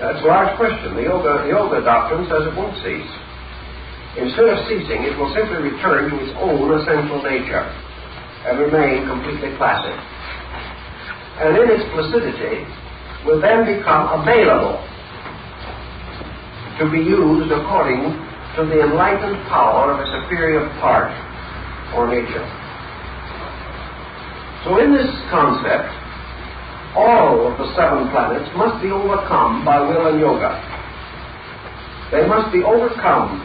That's a large question. The yoga doctrine says it won't cease. Instead of ceasing, it will simply return to its own essential nature and remain completely placid. And in its placidity will then become available to be used according to the enlightened power of a superior part or nature. So in this concept, all of the 7 planets must be overcome by will and yoga. They must be overcome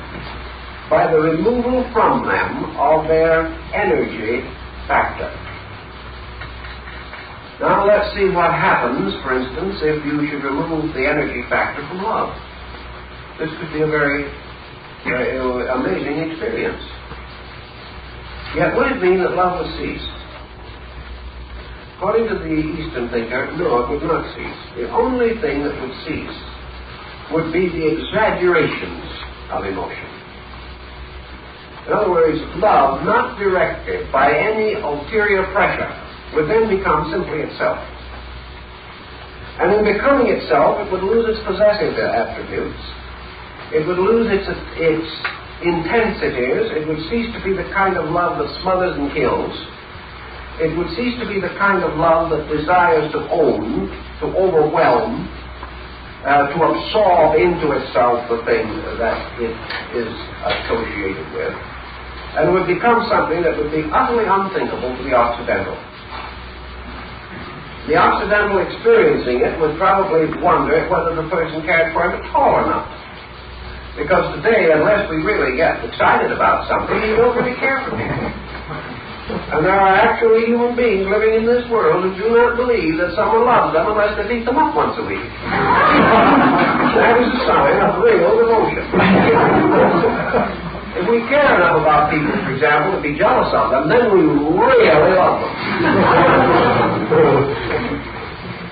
by the removal from them of their energy factor. Now let's see what happens, for instance, if you should remove the energy factor from love. This could be a very amazing experience. Yet would it mean that love would cease? According to the Eastern thinker, no, it would not cease. The only thing that would cease would be the exaggerations of emotion. In other words, love not directed by any ulterior pressure would then become simply itself. And in becoming itself, it would lose its possessive attributes. It would lose its intensities. It would cease to be the kind of love that smothers and kills. It would cease to be the kind of love that desires to own, to overwhelm, to absorb into itself the thing that it is associated with, and would become something that would be utterly unthinkable to the Occidental. The Occidental experiencing it would probably wonder whether the person cared for him at all or not. Because today, unless we really get excited about something, we don't really care for people. And there are actually human beings living in this world who do not believe that someone loves them unless they beat them up once a week. That is a sign of real devotion. If we care enough about people, for example, to be jealous of them, then we really love them.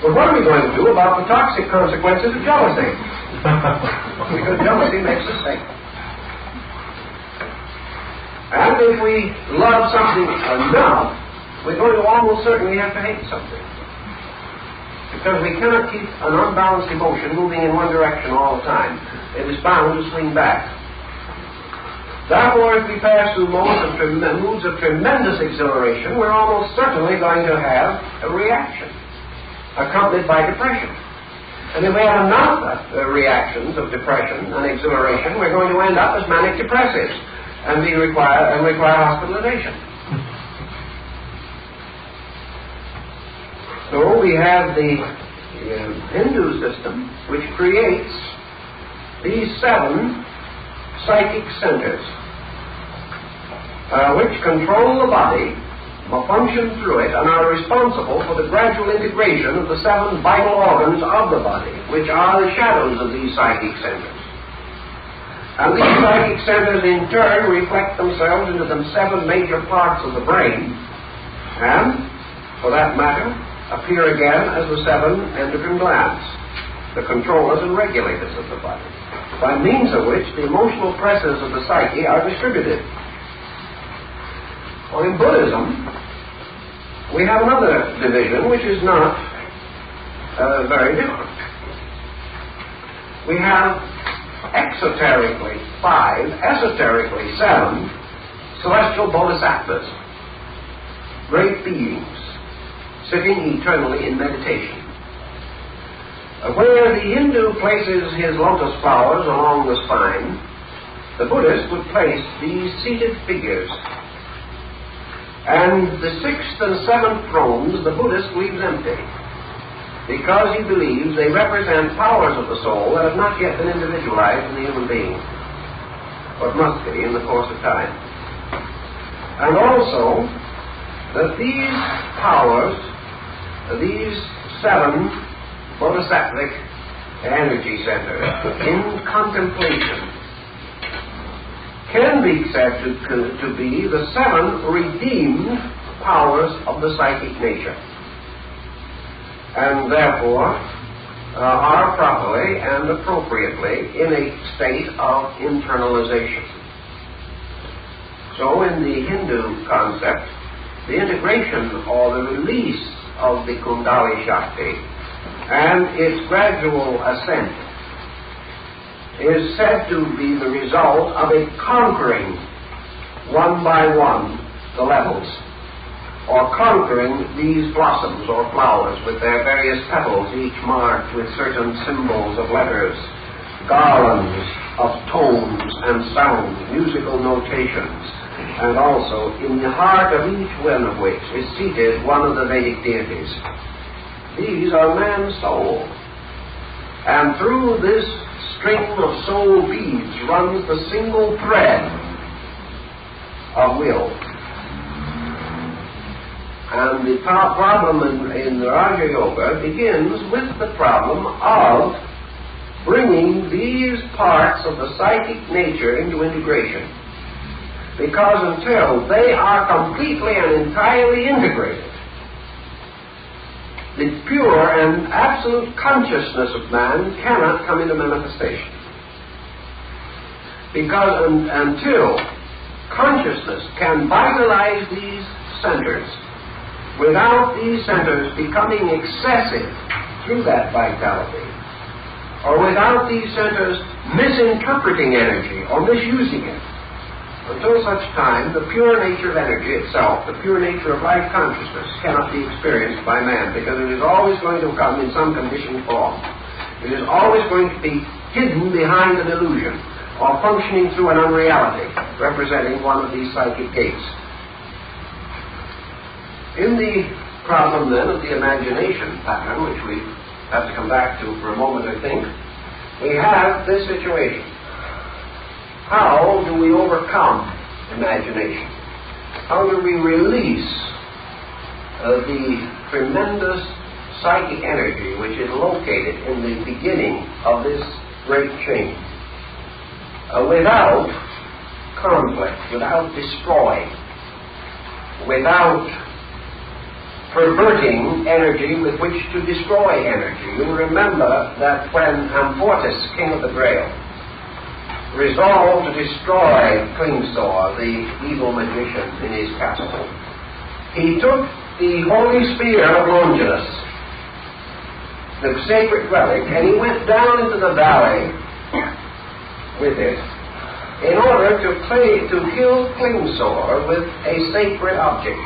But what are we going to do about the toxic consequences of jealousy? Because jealousy makes us sick. And if we love something enough, we're going to almost certainly have to hate something. Because we cannot keep an unbalanced emotion moving in one direction all the time. It is bound to swing back. Therefore, if we pass through moods of tremendous exhilaration, we're almost certainly going to have a reaction, accompanied by depression. And if we have enough reactions of depression and exhilaration, we're going to end up as manic depressives and require hospitalization. So we have the Hindu system, which creates these 7 psychic centers, which control the body, function through it, and are responsible for the gradual integration of the 7 vital organs of the body, which are the shadows of these psychic centers. And these psychic centers in turn reflect themselves into the 7 major parts of the brain, and, for that matter, appear again as the 7 endocrine glands, the controllers and regulators of the body, by means of which the emotional pressures of the psyche are distributed. Well, in Buddhism, we have another division which is not very different. We have exoterically 5, esoterically 7 celestial bodhisattvas, great beings, sitting eternally in meditation. Where the Hindu places his lotus flowers along the spine, the Buddhist would place these seated figures. And the 6th and 7th thrones the Buddhist leaves empty, because he believes they represent powers of the soul that have not yet been individualized in the human being, but must be in the course of time. And also that these powers, these 7 bodhisattvic energy centers in contemplation, can be said to be the 7 redeemed powers of the psychic nature, and therefore are properly and appropriately in a state of internalization. So in the Hindu concept, the integration or the release of the Kundali Shakti and its gradual ascent is said to be the result of a conquering, one by one, the levels, or conquering these blossoms or flowers with their various petals, each marked with certain symbols of letters, garlands of tones and sounds, musical notations, and also in the heart of each one of which is seated one of the Vedic deities. These are man's soul. And through this string of soul beads runs the single thread of will. And the problem in Raja Yoga begins with the problem of bringing these parts of the psychic nature into integration. Because until they are completely and entirely integrated, the pure and absolute consciousness of man cannot come into manifestation. Because until consciousness can vitalize these centers, without these centers becoming excessive through that vitality, or without these centers misinterpreting energy or misusing it, until such time, the pure nature of energy itself, the pure nature of life consciousness, cannot be experienced by man, because it is always going to come in some conditioned form. It is always going to be hidden behind an illusion, or functioning through an unreality, representing one of these psychic gates. In the problem, then, of the imagination pattern, which we have to come back to for a moment, I think, we have this situation. How do we overcome imagination? How do we release the tremendous psychic energy which is located in the beginning of this great chain without conflict, without destroying, without perverting energy with which to destroy energy? You remember that when Amfortas, king of the Grail, resolved to destroy Klingsor, the evil magician, in his castle, he took the holy spear of Longinus, the sacred relic, and he went down into the valley with it in order to kill Klingsor with a sacred object.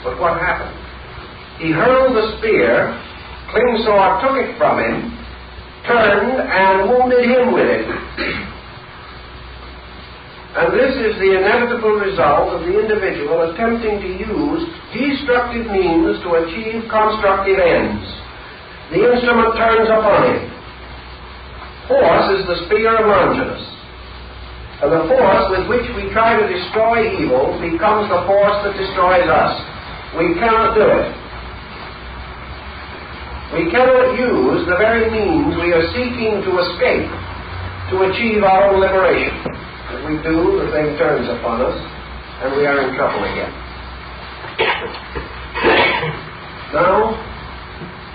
But what happened? He hurled the spear, Klingsor took it from him, turned and wounded him with it. And this is the inevitable result of the individual attempting to use destructive means to achieve constructive ends. The instrument turns upon him. Force is the spear of Longinus. And the force with which we try to destroy evil becomes the force that destroys us. We cannot do it. We cannot use the very means we are seeking to escape to achieve our own liberation. If we do, the thing turns upon us, and we are in trouble again. Now,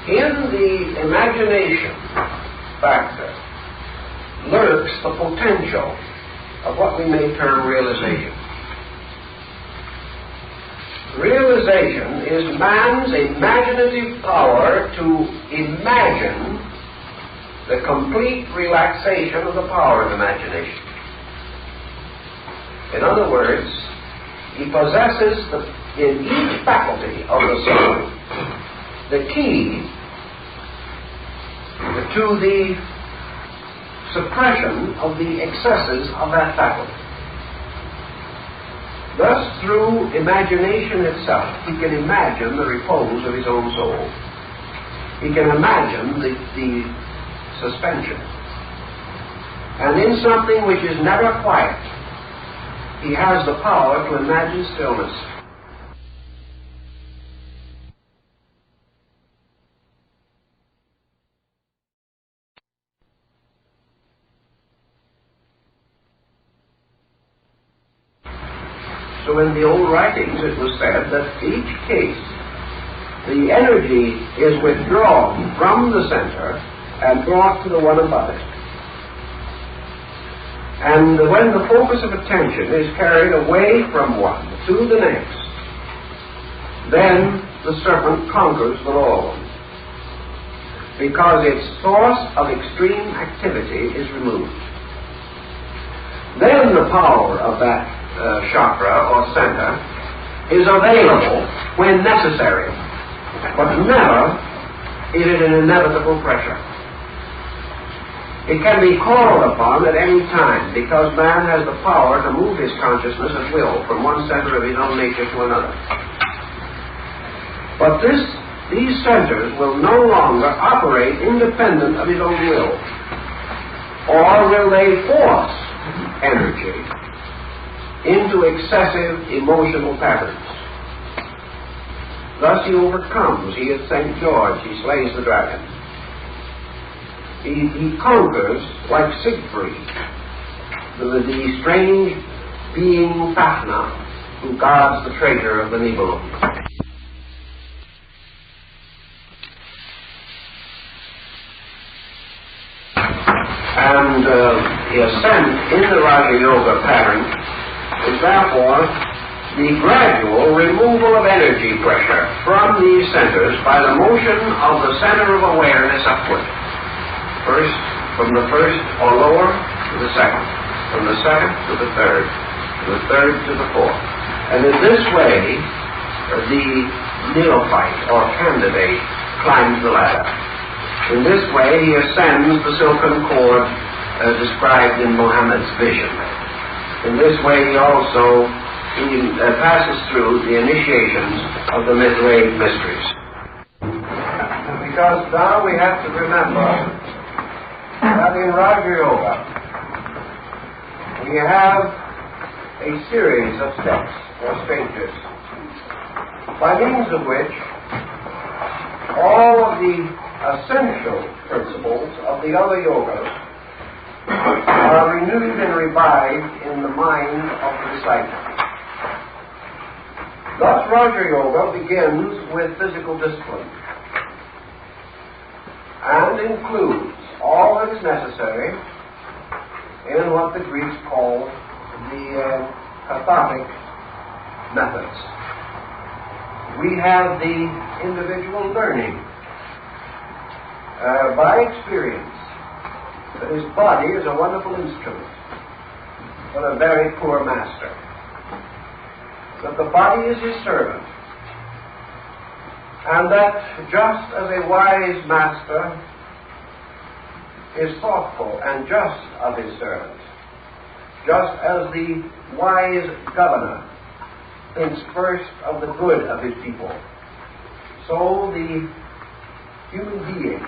in the imagination factor lurks the potential of what we may term realization. Realization is man's imaginative power to imagine the complete relaxation of the power of imagination. In other words, he possesses in each faculty of the soul the key to the suppression of the excesses of that faculty. Thus, through imagination itself, he can imagine the repose of his own soul. He can imagine the suspension. And in something which is never quiet, he has the power to imagine stillness. So in the old writings it was said that each case, the energy is withdrawn from the center and brought to the one above it. And when the focus of attention is carried away from one to the next, then the serpent conquers the lower one, because its source of extreme activity is removed. Then the power of that chakra or center is available when necessary, but never is it an inevitable pressure. It can be called upon at any time because man has the power to move his consciousness at will from one center of his own nature to another. But these centers will no longer operate independent of his own will, or will they force energy into excessive emotional patterns. Thus he overcomes. He is St. George. He slays the dragon. He conquers, like Siegfried, the strange being Fafnir, who guards the treasure of the Nibelung. And the ascent in the Raja Yoga pattern is therefore the gradual removal of energy pressure from these centers by the motion of the center of awareness upward. First, from the first or lower to the second, from the second to the third, from the third to the fourth. And in this way, the neophyte or candidate climbs the ladder. In this way, he ascends the silken cord described in Muhammad's vision. In this way, he also passes through the initiations of the mid-grade mysteries. Because now we have to remember that in Raja Yoga, we have a series of steps or stages, by means of which all of the essential principles of the other yogas are renewed and revived in the mind of the disciple. Thus, Raja Yoga begins with physical discipline and includes all that is necessary in what the Greeks call the cathartic methods. We have the individual learning by experience that his body is a wonderful instrument, but a very poor master. That the body is his servant, and that just as a wise master is thoughtful and just of his servant, just as the wise governor thinks first of the good of his people, so the human being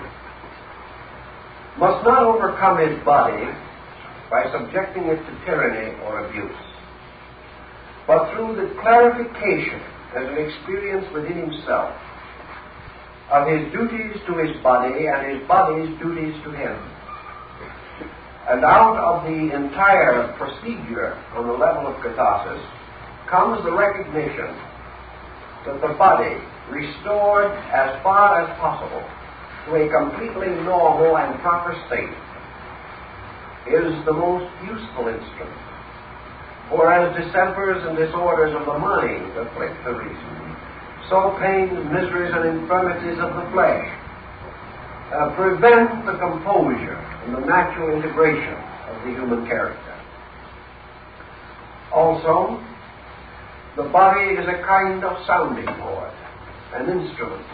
must not overcome his body by subjecting it to tyranny or abuse, but through the clarification as an experience within himself of his duties to his body and his body's duties to him. And out of the entire procedure on the level of catharsis comes the recognition that the body, restored as far as possible to a completely normal and proper state, is the most useful instrument. For as dissempers and disorders of the mind afflict the reason, so pains, miseries, and infirmities of the flesh prevent the composure and the natural integration of the human character. Also, the body is a kind of sounding board, an instrument,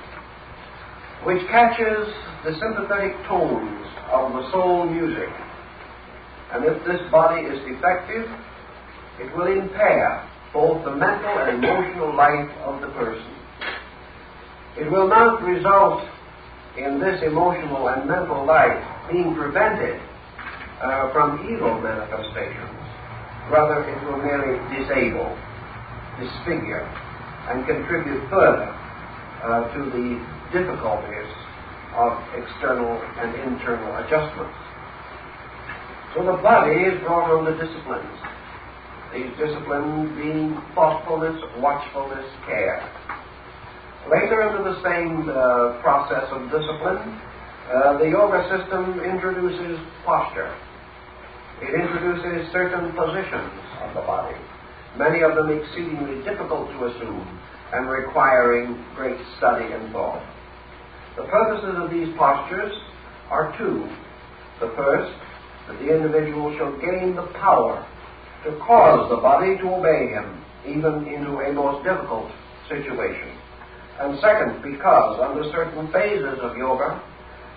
which catches the sympathetic tones of the soul music. And if this body is defective, it will impair both the mental and emotional life of the person. It will not result in this emotional and mental life being prevented from evil manifestations. Rather, it will merely disable, disfigure, and contribute further to the difficulties of external and internal adjustments. So the body is brought under disciplines. These disciplines being thoughtfulness, watchfulness, care. Later into the same process of discipline, the yoga system introduces posture. It introduces certain positions of the body, many of them exceedingly difficult to assume and requiring great study and thought. The purposes of these postures are two. The first, that the individual shall gain the power to cause the body to obey him even into a most difficult situation. And second, because under certain phases of yoga,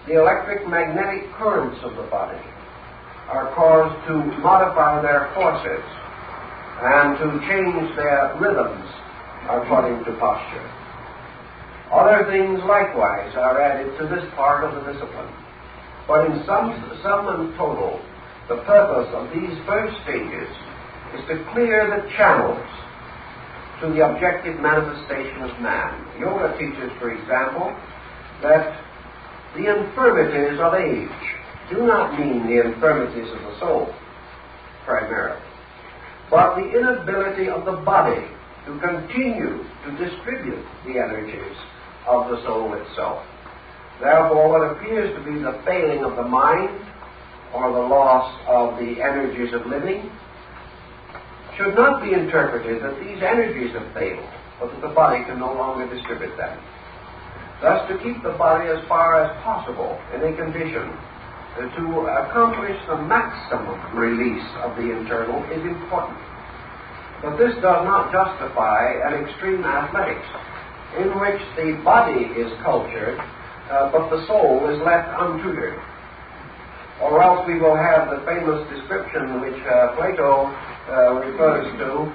the electric magnetic currents of the body are caused to modify their forces and to change their rhythms according to posture. Other things likewise are added to this part of the discipline. But in sum and total, the purpose of these first stages is to clear the channels to the objective manifestation of man. Yoga teaches, for example, that the infirmities of age do not mean the infirmities of the soul, primarily, but the inability of the body to continue to distribute the energies of the soul itself. Therefore, what appears to be the failing of the mind or the loss of the energies of living should not be interpreted that these energies have failed, but that the body can no longer distribute them. Thus, to keep the body as far as possible in a condition to accomplish the maximum release of the internal is important. But this does not justify an extreme athletics in which the body is cultured, but the soul is left untutored. Or else we will have the famous description which Plato refers to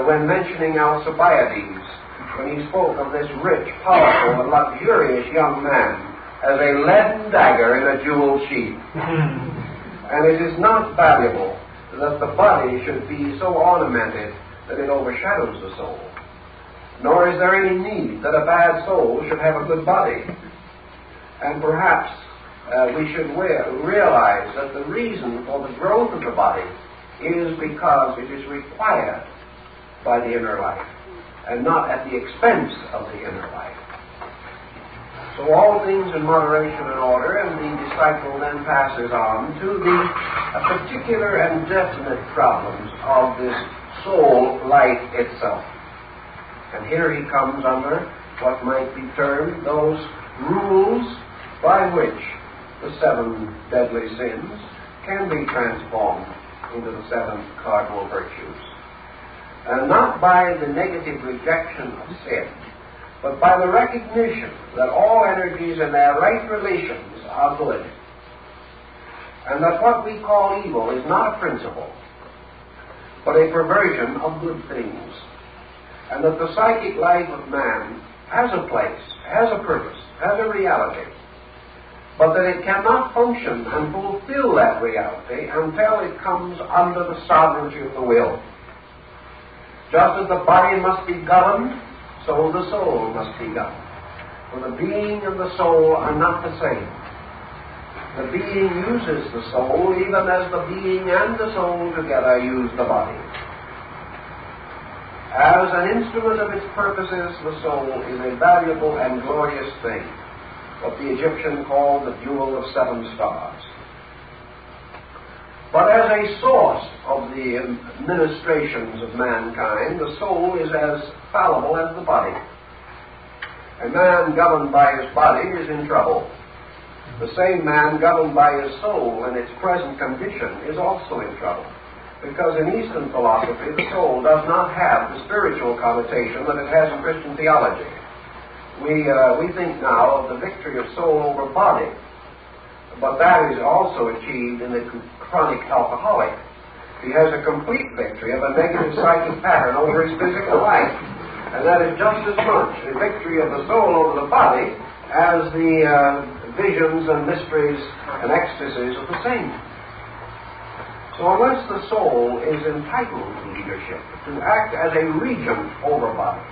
when mentioning Alcibiades, when he spoke of this rich, powerful, and luxurious young man as a leaden dagger in a jeweled sheath. And it is not valuable that the body should be so ornamented that it overshadows the soul. Nor is there any need that a bad soul should have a good body. And perhaps we should realize that the reason for the growth of the body is because it is required by the inner life, and not at the expense of the inner life. So all things in moderation and order, and the disciple then passes on to the particular and definite problems of this soul life itself. And here he comes under what might be termed those rules by which the 7 deadly sins can be transformed into the 7 cardinal virtues. And not by the negative rejection of sin, but by the recognition that all energies in their right relations are good, and that what we call evil is not a principle, but a perversion of good things, and that the psychic life of man has a place, has a purpose, has a reality, but that it cannot function and fulfill that reality until it comes under the sovereignty of the will. Just as the body must be governed, so the soul must be governed. For the being and the soul are not the same. The being uses the soul even as the being and the soul together use the body. As an instrument of its purposes, the soul is a valuable and glorious thing, what the Egyptian called the jewel of 7 stars. But as a source of the ministrations of mankind, the soul is as fallible as the body. A man governed by his body is in trouble. The same man governed by his soul in its present condition is also in trouble. Because in Eastern philosophy, the soul does not have the spiritual connotation that it has in Christian theology. We think now of the victory of soul over body, but that is also achieved in the chronic alcoholic. He has a complete victory of a negative psychic pattern over his physical life, and that is just as much a victory of the soul over the body as the visions and mysteries and ecstasies of the saint. So unless the soul is entitled to leadership, to act as a regent over body,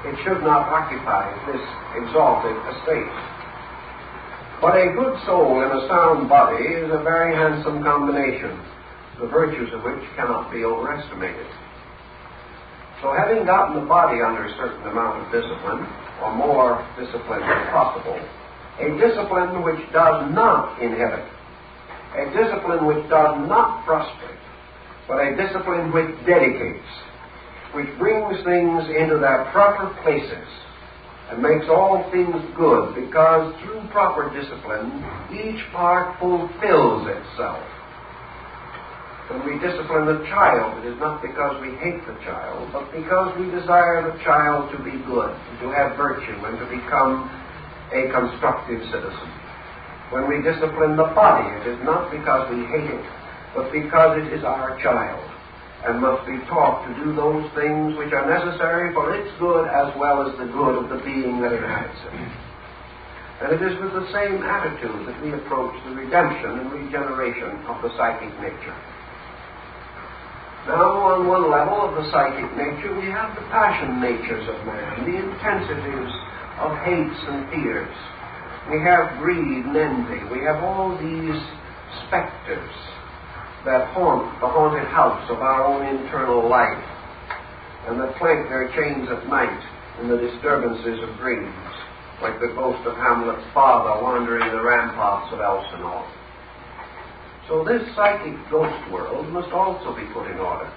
it should not occupy this exalted estate. But a good soul in a sound body is a very handsome combination, the virtues of which cannot be overestimated. So having gotten the body under a certain amount of discipline, or more discipline if possible, a discipline which does not inhibit, a discipline which does not frustrate, but a discipline which dedicates, which brings things into their proper places and makes all things good, because through proper discipline each part fulfills itself. When we discipline the child, it is not because we hate the child, but because we desire the child to be good, to have virtue, and to become a constructive citizen. When we discipline the body, it is not because we hate it, but because it is our child, and must be taught to do those things which are necessary for its good as well as the good of the being that inhabits it. And it is with the same attitude that we approach the redemption and regeneration of the psychic nature. Now, on one level of the psychic nature, we have the passion natures of man, the intensities of hates and fears. We have greed and envy. We have all these specters that haunt the haunted house of our own internal life, and that clank their chains at night in the disturbances of dreams, like the ghost of Hamlet's father wandering the ramparts of Elsinore. So this psychic ghost world must also be put in order.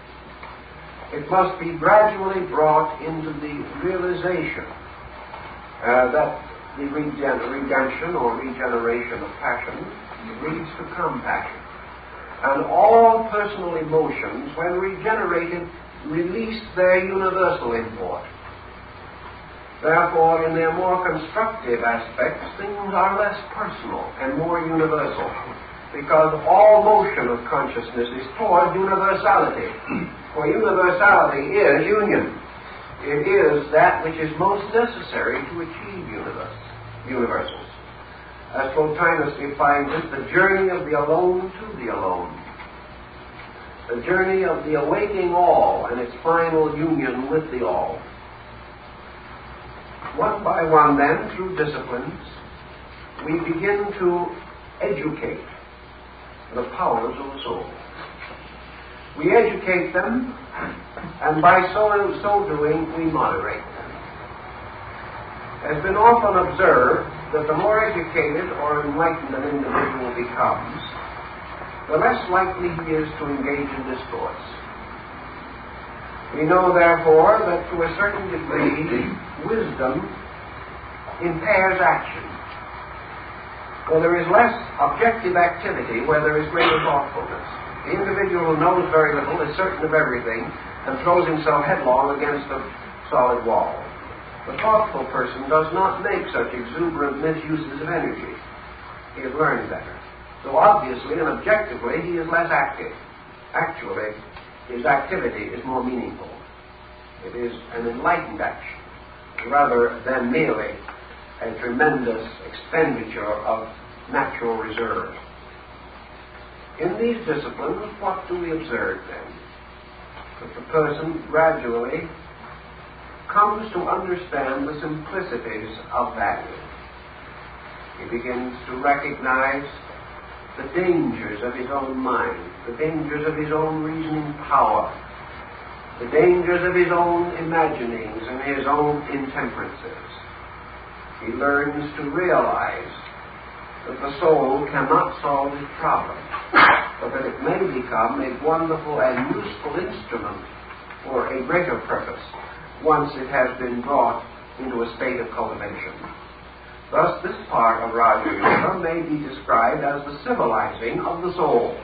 It must be gradually brought into the realization that the redemption or regeneration of passion leads to compassion. And all personal emotions, when regenerated, release their universal import. Therefore, in their more constructive aspects, things are less personal and more universal, because all motion of consciousness is toward universality. For universality is union. It is that which is most necessary to achieve universals. As Plotinus defines it, the journey of the alone to the alone. The journey of the awaking all and its final union with the all. One by one, then, through disciplines, we begin to educate the powers of the soul. We educate them, and by so doing, we moderate them. It has been often observed that the more educated or enlightened an individual becomes, the less likely he is to engage in discourse. We know, therefore, that to a certain degree, wisdom impairs action. For there is less objective activity where there is greater thoughtfulness. The individual who knows very little is certain of everything and throws himself headlong against a solid wall. The thoughtful person does not make such exuberant misuses of energy. He has learned better. So obviously and objectively, he is less active. Actually, his activity is more meaningful. It is an enlightened action, rather than merely a tremendous expenditure of natural reserve. In these disciplines, what do we observe then? That the person gradually comes to understand the simplicities of value. He begins to recognize the dangers of his own mind, the dangers of his own reasoning power, the dangers of his own imaginings and his own intemperances. He learns to realize that the soul cannot solve his problem, but that it may become a wonderful and useful instrument for a greater purpose once it has been brought into a state of cultivation. Thus, this part of Raja Yoga may be described as the civilizing of the soul,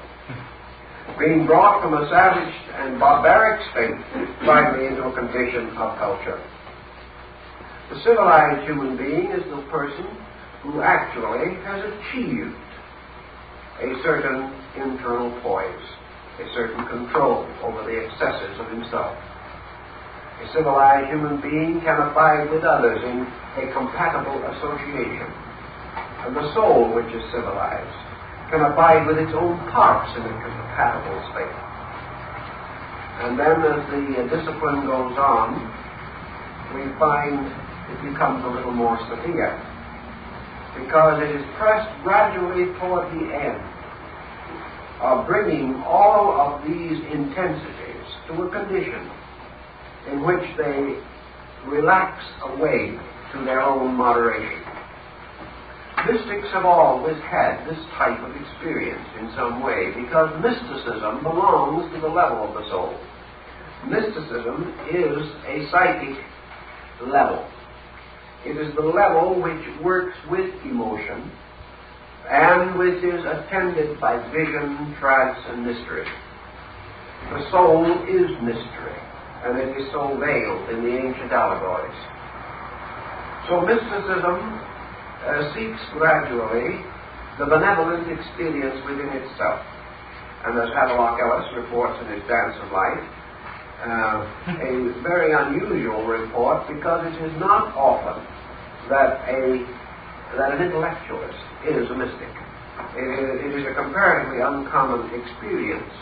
being brought from a savage and barbaric state finally into a condition of culture. The civilized human being is the person who actually has achieved a certain internal poise, a certain control over the excesses of himself. A civilized human being can abide with others in a compatible association. And the soul, which is civilized, can abide with its own parts in a compatible state. And then as the discipline goes on, we find it becomes a little more severe, because it is pressed gradually toward the end of bringing all of these intensities to a condition in which they relax away to their own moderation. Mystics have always had this type of experience in some way, because mysticism belongs to the level of the soul. Mysticism is a psychic level. It is the level which works with emotion and which is attended by vision, trance, and mystery. The soul is mystery, and it is so veiled in the ancient allegories. So mysticism seeks gradually the benevolent experience within itself. And as Havelock Ellis reports in his Dance of Light, a very unusual report, because it is not often that an intellectualist is a mystic. It is a comparatively uncommon experience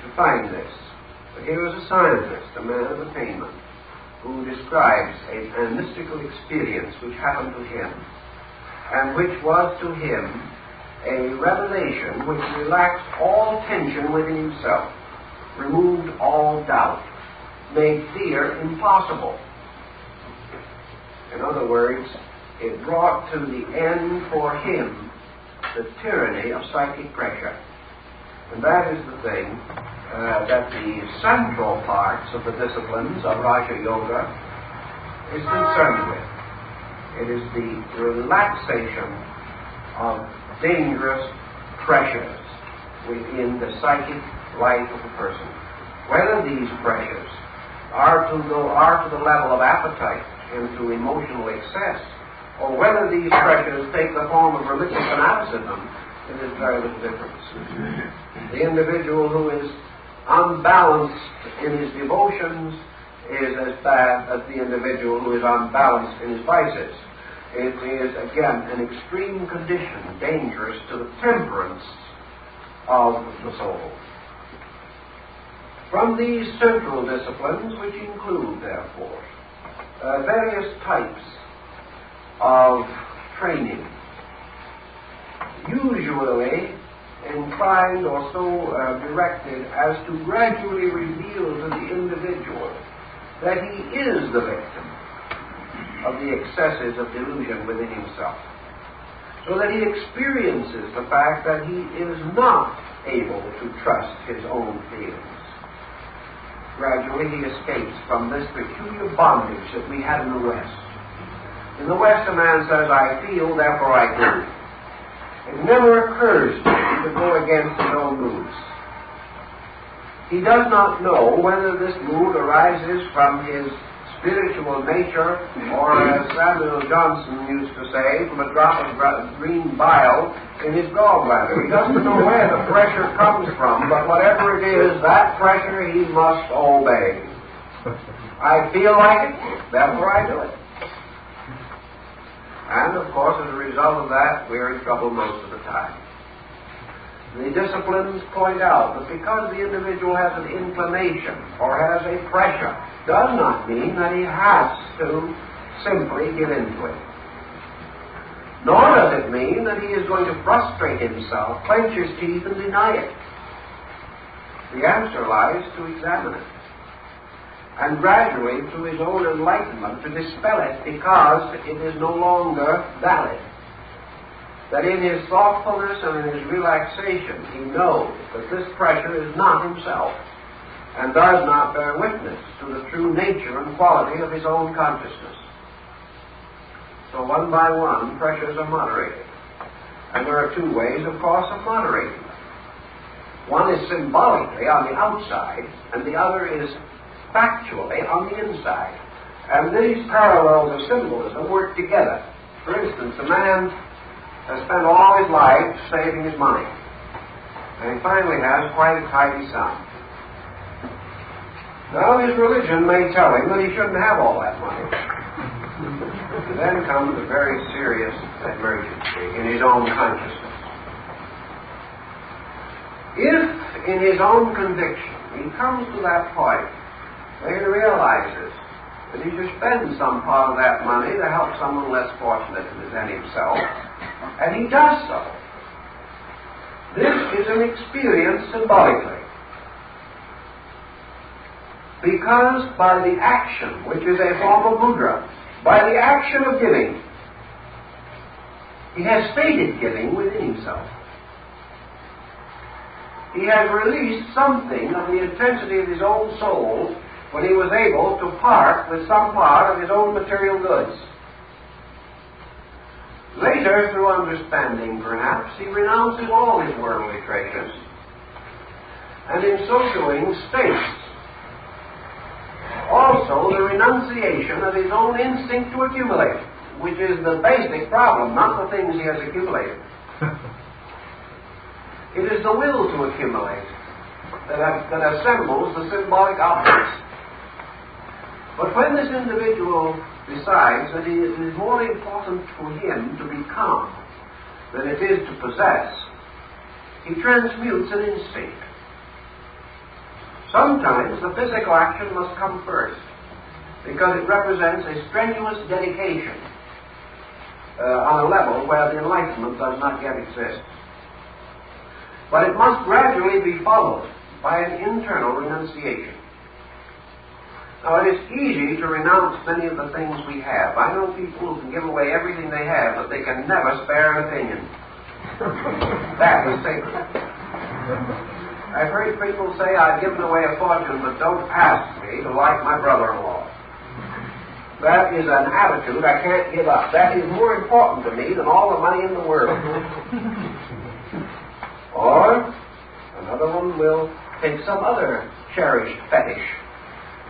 to find this. But here is a scientist, a man of attainment, who describes a mystical experience which happened to him, and which was to him a revelation which relaxed all tension within himself, removed all doubt, made fear impossible. In other words, it brought to the end for him the tyranny of psychic pressure. And that is the thing that the central parts of the disciplines of Raja Yoga is concerned with. It is the relaxation of dangerous pressures within the psychic life of a person. Whether these pressures are to the level of appetite and to emotional excess, or whether these pressures take the form of religious fanaticism, it is very little difference. The individual who is unbalanced in his devotions is as bad as the individual who is unbalanced in his vices. It is, again, an extreme condition, dangerous to the temperance of the soul. From these central disciplines, which include, therefore, various types of training, usually inclined or so directed as to gradually reveal to the individual that he is the victim of the excesses of delusion within himself, so that he experiences the fact that he is not able to trust his own feelings. Gradually he escapes from this peculiar bondage that we had in the West. In the West, a man says, I feel, therefore I do. It never occurs to him to go against his own moods. He does not know whether this mood arises from his spiritual nature, or as Samuel Johnson used to say, from a drop of green bile in his gallbladder. He doesn't know where the pressure comes from, but whatever it is, that pressure he must obey. I feel like it, therefore I do it. And, of course, as a result of that, we're in trouble most of the time. The disciplines point out that because the individual has an inclination or has a pressure, does not mean that he has to simply give in to it. Nor does it mean that he is going to frustrate himself, clench his teeth, and deny it. The answer lies to examine it, and gradually, through his own enlightenment, to dispel it because it is no longer valid. That in his thoughtfulness and in his relaxation, he knows that this pressure is not himself, and does not bear witness to the true nature and quality of his own consciousness. So one by one, pressures are moderated. And there are two ways, of course, of moderating them. One is symbolically on the outside, and the other is factually on the inside. And these parallels of symbolism work together. For instance, a man has spent all his life saving his money, and he finally has quite a tidy sum. Now his religion may tell him that he shouldn't have all that money. And then comes a very serious emergency in his own consciousness. If, in his own conviction, he comes to that point where he realizes that he should spend some part of that money to help someone less fortunate than himself, and he does so, this is an experience symbolically. Because by the action, which is a form of mudra, by the action of giving, he has stated giving within himself. He has released something of the intensity of his own soul when he was able to part with some part of his own material goods. Later, through understanding perhaps, he renounces all his worldly treasures and in so doing states also the renunciation of his own instinct to accumulate, which is the basic problem, not the things he has accumulated. It is the will to accumulate that assembles the symbolic objects. But when this individual decides that it is more important to him to become than it is to possess, he transmutes an instinct. Sometimes the physical action must come first, because it represents a strenuous dedication on a level where the enlightenment does not yet exist. But it must gradually be followed by an internal renunciation. Now, it is easy to renounce many of the things we have. I know people who can give away everything they have, but they can never spare an opinion. That is sacred. I've heard people say, I've given away a fortune, but don't ask me to like my brother-in-law. That is an attitude I can't give up. That is more important to me than all the money in the world. Or another one will take some other cherished fetish,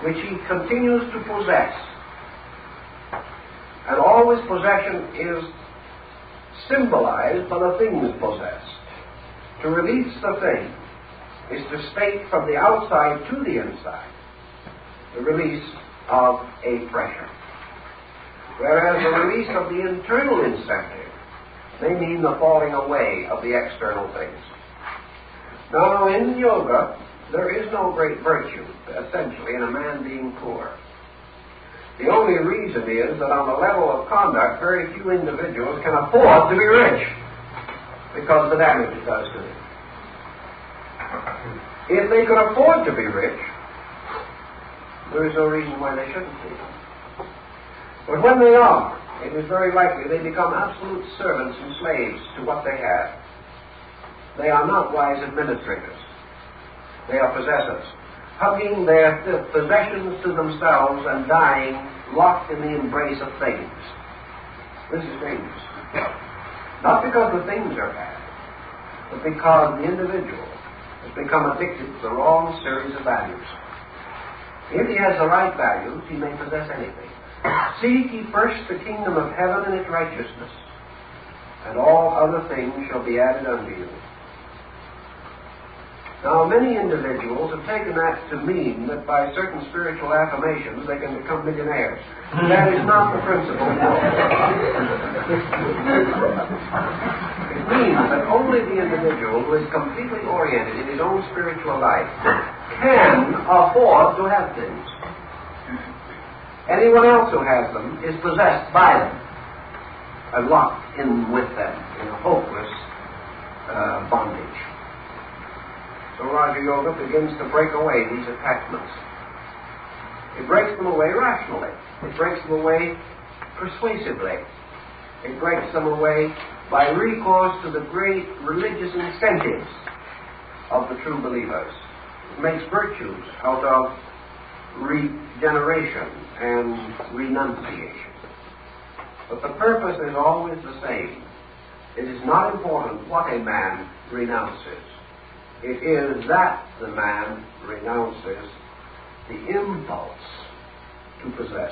which he continues to possess. And always possession is symbolized by the things possessed. To release the thing is to state from the outside to the inside the release of a pressure. Whereas the release of the internal incentive may mean the falling away of the external things. Now, in yoga, there is no great virtue, essentially, in a man being poor. The only reason is that on the level of conduct, very few individuals can afford to be rich because of the damage it does to them. If they could afford to be rich, there is no reason why they shouldn't be. But when they are, it is very likely they become absolute servants and slaves to what they have. They are not wise administrators. They are possessors, hugging their possessions to themselves and dying locked in the embrace of things. This is dangerous. Not because the things are bad, but because the individual has become addicted to the wrong series of values. If he has the right values, he may possess anything. Seek ye first the kingdom of heaven and its righteousness, and all other things shall be added unto you. Now, many individuals have taken that to mean that by certain spiritual affirmations they can become millionaires. That is not the principle. It means that only the individual who is completely oriented in his own spiritual life can afford to have things. Anyone else who has them is possessed by them and locked in with them in a hopeless bondage. So Raja Yoga begins to break away these attachments. It breaks them away rationally. It breaks them away persuasively. It breaks them away by recourse to the great religious incentives of the true believers. It makes virtues out of regeneration and renunciation. But the purpose is always the same. It is not important what a man renounces. It is that the man renounces the impulse to possess.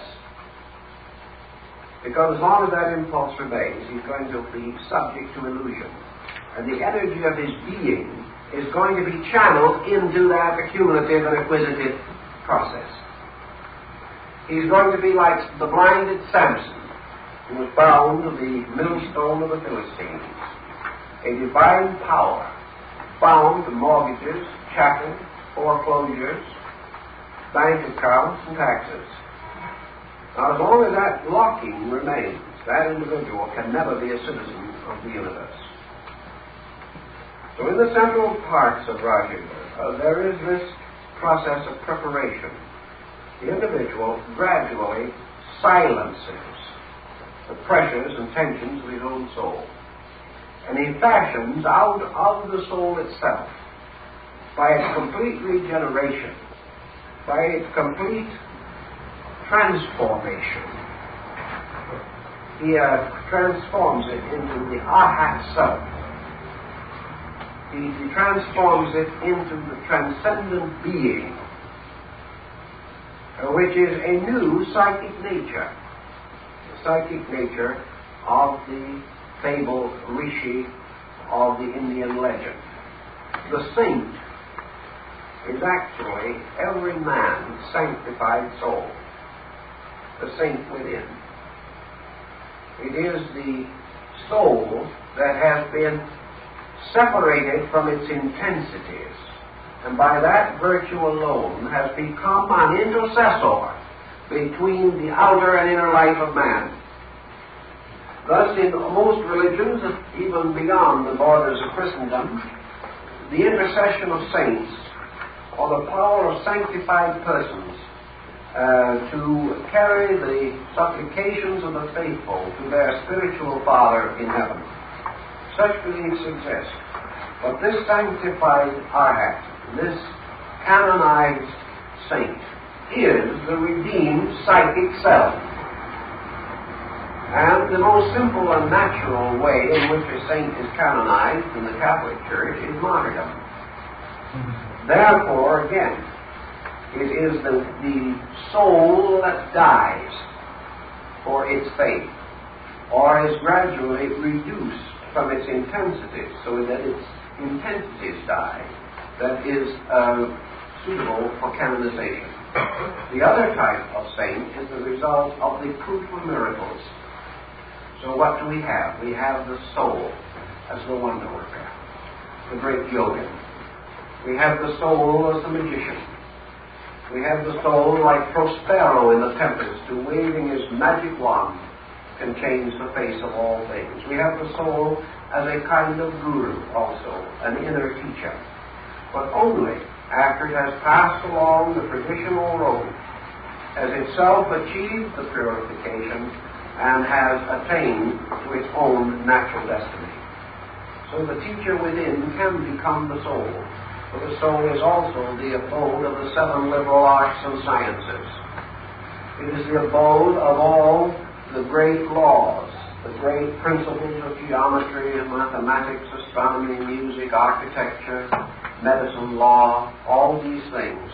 Because as long as that impulse remains, he's going to be subject to illusion. And the energy of his being is going to be channeled into that accumulative and acquisitive process. He's going to be like the blinded Samson, who was bound to the millstone of the Philistines. A divine power bound to mortgages, chattel, foreclosures, bank accounts, and taxes. Now, as long as that locking remains, that individual can never be a citizen of the universe. So in the central parts of Raja Yoga, there is this process of preparation. The individual gradually silences the pressures and tensions of his own soul. And he fashions out of the soul itself, by its complete regeneration, by its complete transformation. He transforms it into the Ahat Self. He transforms it into the transcendent being, which is a new psychic nature, the psychic nature of the fabled Rishi of the Indian legend. The saint is actually every man's sanctified soul, the saint within. It is the soul that has been separated from its intensities, and by that virtue alone has become an intercessor between the outer and inner life of man. Thus, in most religions, even beyond the borders of Christendom, the intercession of saints, or the power of sanctified persons, to carry the supplications of the faithful to their spiritual Father in heaven. Such beliefs exist. But this sanctified arhat, this canonized saint, is the redeemed psychic self. And the most simple and natural way in which a saint is canonized in the Catholic Church is martyrdom. Therefore, again, it is the soul that dies for its faith, or is gradually reduced from its intensities, so that its intensities die, that is suitable for canonization. The other type of saint is the result of the fruitful miracles. So what do we have? We have the soul as the wonder worker, the great yogin. We have the soul as the magician. We have the soul like Prospero in the Tempest, who waving his magic wand can change the face of all things. We have the soul as a kind of guru also, an inner teacher, but only after it has passed along the traditional road, has itself achieved the purification, and has attained to its own natural destiny. So the teacher within can become the soul, for the soul is also the abode of the 7 liberal arts and sciences. It is the abode of all the great laws, the great principles of geometry and mathematics, astronomy, music, architecture, medicine, law, all these things,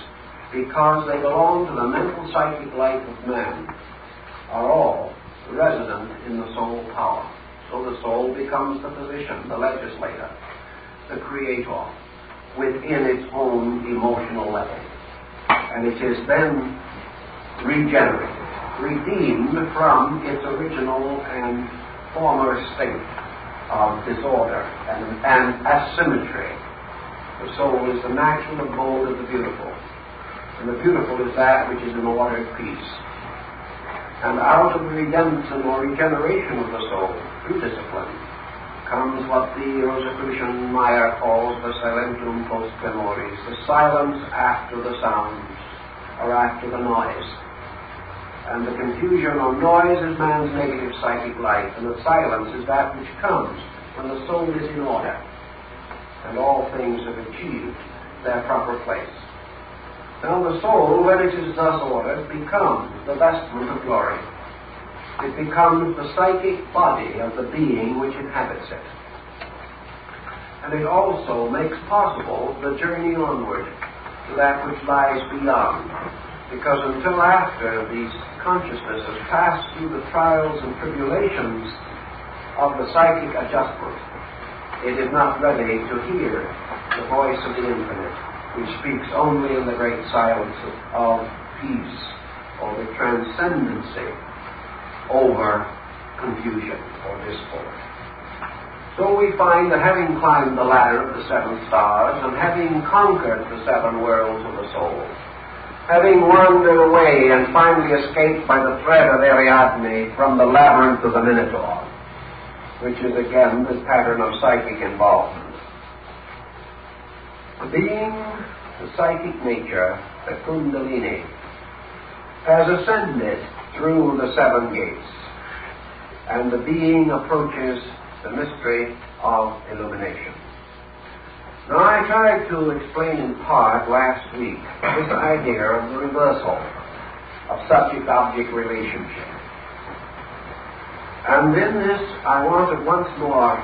because they belong to the mental psychic life of man, are all resident in the soul power. So the soul becomes the physician, the legislator, the creator, within its own emotional level. And it is then regenerated, redeemed from its original and former state of disorder and asymmetry. The soul is the natural abode of the beautiful. And the beautiful is that which is in ordered peace. And out of the redemption or regeneration of the soul, through discipline, comes what the Rosicrucian Meyer calls the silentum post memoris, the silence after the sounds, or after the noise. And the confusion or noise is man's negative psychic life, and the silence is that which comes when the soul is in order, and all things have achieved their proper place. Now the soul, when it is thus ordered, becomes the vestment of glory. It becomes the psychic body of the being which inhabits it. And it also makes possible the journey onward to that which lies beyond. Because until after these consciousness has passed through the trials and tribulations of the psychic adjustment, it is not ready to hear the voice of the infinite, which speaks only in the great silence of peace, or the transcendency over confusion or discord. So we find that having climbed the ladder of the 7 stars, and having conquered the 7 worlds of the soul, having wandered away and finally escaped by the thread of Ariadne from the labyrinth of the Minotaur, which is again the pattern of psychic involvement, being the psychic nature, the Kundalini, has ascended through the 7 gates, and the being approaches the mystery of illumination. Now, I tried to explain in part last week this idea of the reversal of subject-object relationship. And in this, I wanted once more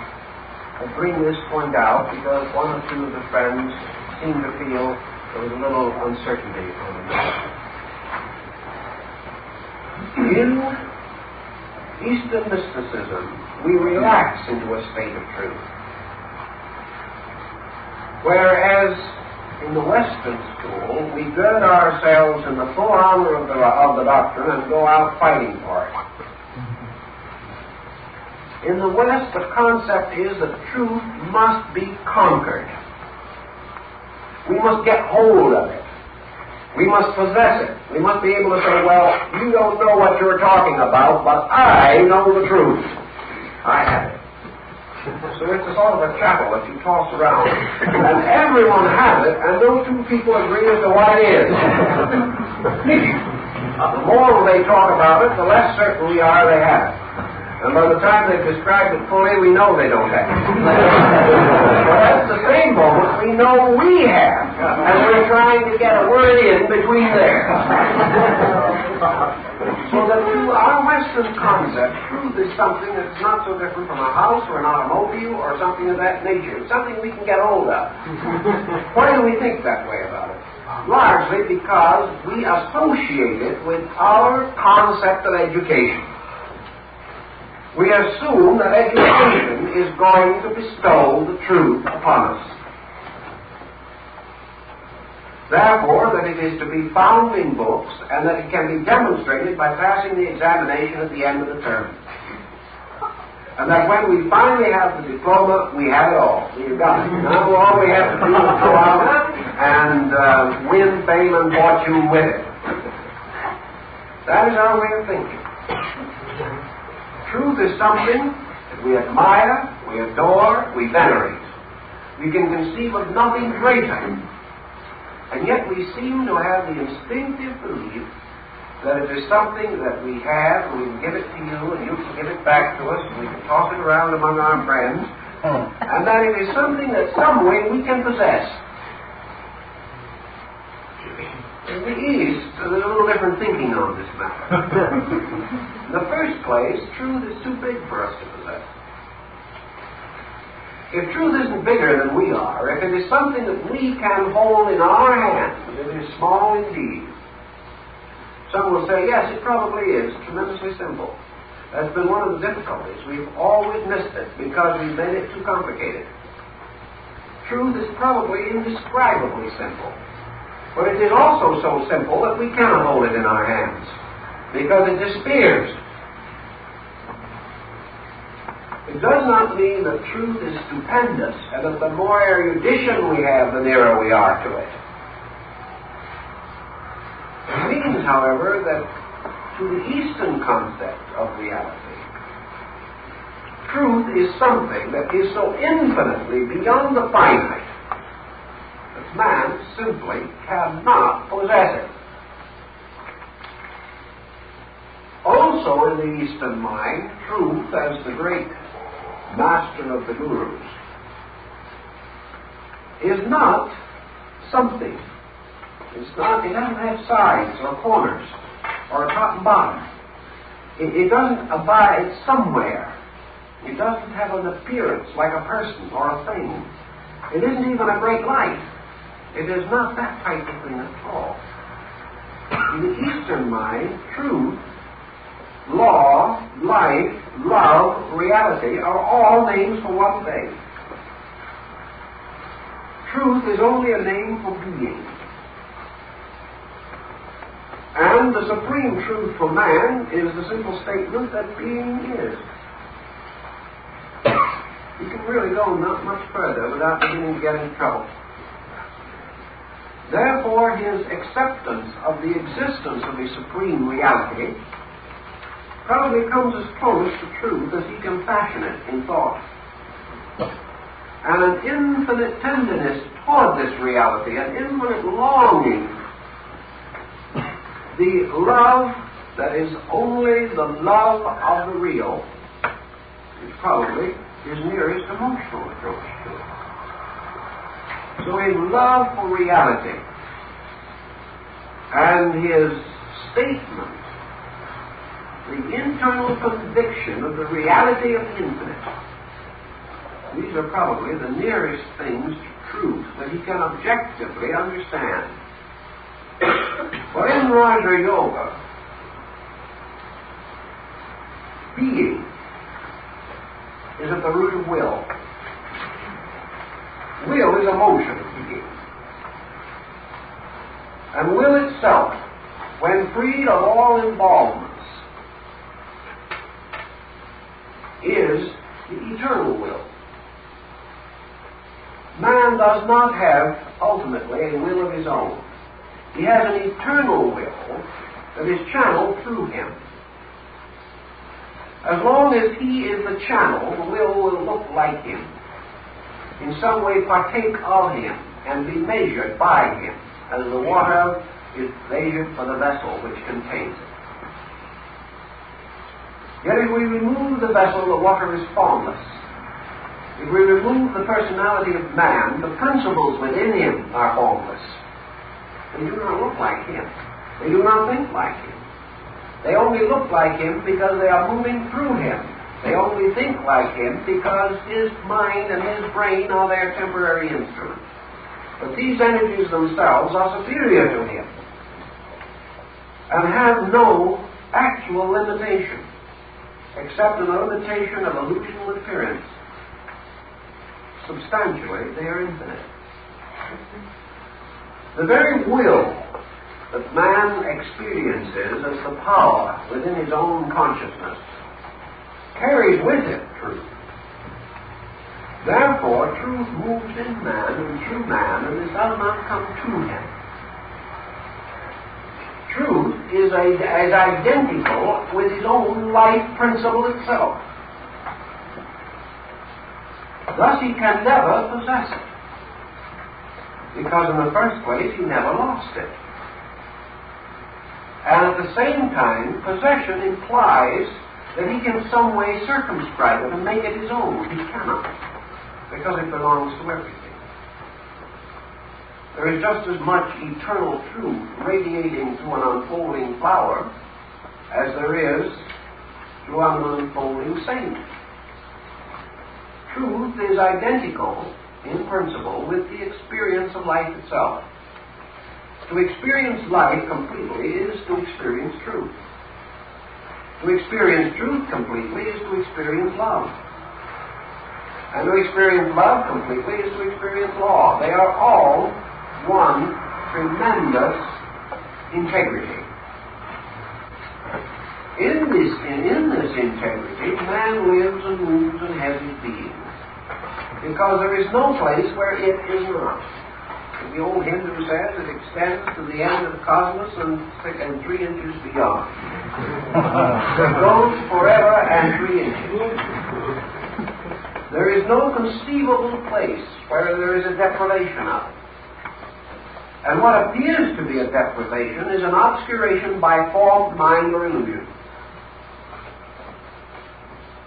bring this point out because one or two of the friends seemed to feel there was a little uncertainty on the matter. In Eastern mysticism, we relax into a state of truth. Whereas in the Western school, we gird ourselves in the full honor of the doctrine and go out fighting for it. In the West, the concept is that truth must be conquered. We must get hold of it. We must possess it. We must be able to say, well, you don't know what you're talking about, but I know the truth. I have it. So it's a sort of a chapel that you toss around. And everyone has it, and no two people agree as to what it is. The more they talk about it, the less certain we are they have it. And by the time they've described it fully, we know they don't have it. But at the same moment, we know we have. And we're trying to get a word in between there. So that to our Western concept, truth is something that's not so different from a house or an automobile or something of that nature. It's something we can get hold of. Why do we think that way about it? Largely because we associate it with our concept of education. We assume that education is going to bestow the truth upon us. Therefore, that it is to be found in books and that it can be demonstrated by passing the examination at the end of the term. And that when we finally have the diploma, we have it all. We've got it. Now all we have to do is go out and win fame and fortune with it. That is our way of thinking. Truth is something that we admire, we adore, we venerate. We can conceive of nothing greater. And yet we seem to have the instinctive belief that it is something that we have, and we can give it to you, and you can give it back to us, and we can toss it around among our friends, and that it is something that some way we can possess. In the East, there's a little different thinking on this matter. In the first place, truth is too big for us to possess. If truth isn't bigger than we are, if it is something that we can hold in our hands, it is small indeed. Some will say, yes, it probably is tremendously simple. That's been one of the difficulties. We've always missed it because we've made it too complicated. Truth is probably indescribably simple. But it is also so simple that we cannot hold it in our hands because it disappears. It does not mean that truth is stupendous and that the more erudition we have, the nearer we are to it. It means, however, that to the Eastern concept of reality, truth is something that is so infinitely beyond the finite that man simply cannot possess it. Also in the Eastern mind, truth, as the great master of the gurus, is not something. It doesn't have sides or corners or a top and bottom. It doesn't abide somewhere. It doesn't have an appearance like a person or a thing. It isn't even a great light. It is not that type of thing at all. In the Eastern mind, truth, law, life, love, reality are all names for one thing. Truth is only a name for being. And the supreme truth for man is the simple statement that being is. You can really go not much further without beginning to get in trouble. Therefore, his acceptance of the existence of a supreme reality probably comes as close to truth as he can fashion it in thought. And an infinite tenderness toward this reality, an infinite longing, the love that is only the love of the real, is probably his nearest emotional approach to it. So his love for reality and his statement, the internal conviction of the reality of the infinite, These are probably the nearest things to truth that he can objectively understand. But in Raja Yoga, being is at the root of will. Will is a motion of being. And will itself, when freed of all involvements, is the eternal will. Man does not have, ultimately, a will of his own. He has an eternal will that is channeled through him. As long as he is the channel, the will look like him, in some way partake of him, and be measured by him, as the water is measured for the vessel which contains it. Yet if we remove the vessel, the water is formless. If we remove the personality of man, the principles within him are formless. They do not look like him. They do not think like him. They only look like him because they are moving through him. They only think like him because his mind and his brain are their temporary instruments. But these energies themselves are superior to him and have no actual limitation except an limitation of illusional appearance. Substantially, they are infinite. The very will that man experiences as the power within his own consciousness carries with it truth. Therefore, truth moves in man and through man, and it does not come to him. Truth is as identical with his own life principle itself. Thus he can never possess it, because in the first place he never lost it. And at the same time, possession implies that he can some way circumscribe it and make it his own. He cannot, because it belongs to everything. There is just as much eternal truth radiating through an unfolding flower as there is through an unfolding saint. Truth is identical in principle with the experience of life itself. To experience life completely is to experience truth. To experience truth completely is to experience love. And to experience love completely is to experience law. They are all one tremendous integrity. In this integrity, man lives and moves and has his being, because there is no place where it is not. The old Hindu says it extends to the end of the cosmos and 3 inches beyond. It goes forever and 3 inches. There is no conceivable place where there is a deprivation of it. And what appears to be a deprivation is an obscuration by form, mind, or illusion.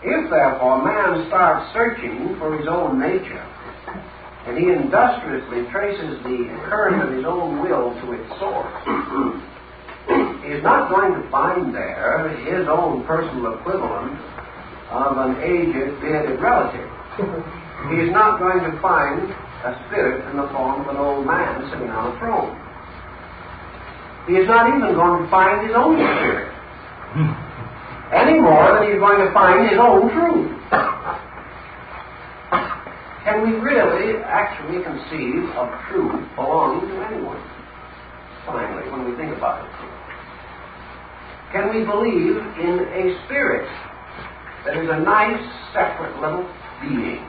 If, therefore, man starts searching for his own nature, and he industriously traces the current of his own will to its source, he is not going to find there his own personal equivalent of an aged, bearded relative. He is not going to find a spirit in the form of an old man sitting on a throne. He is not even going to find his own spirit, any more than he's going to find his own truth. Can we really actually conceive of truth belonging to anyone? Finally, when we think about it. Can we believe in a spirit that is a nice, separate little being,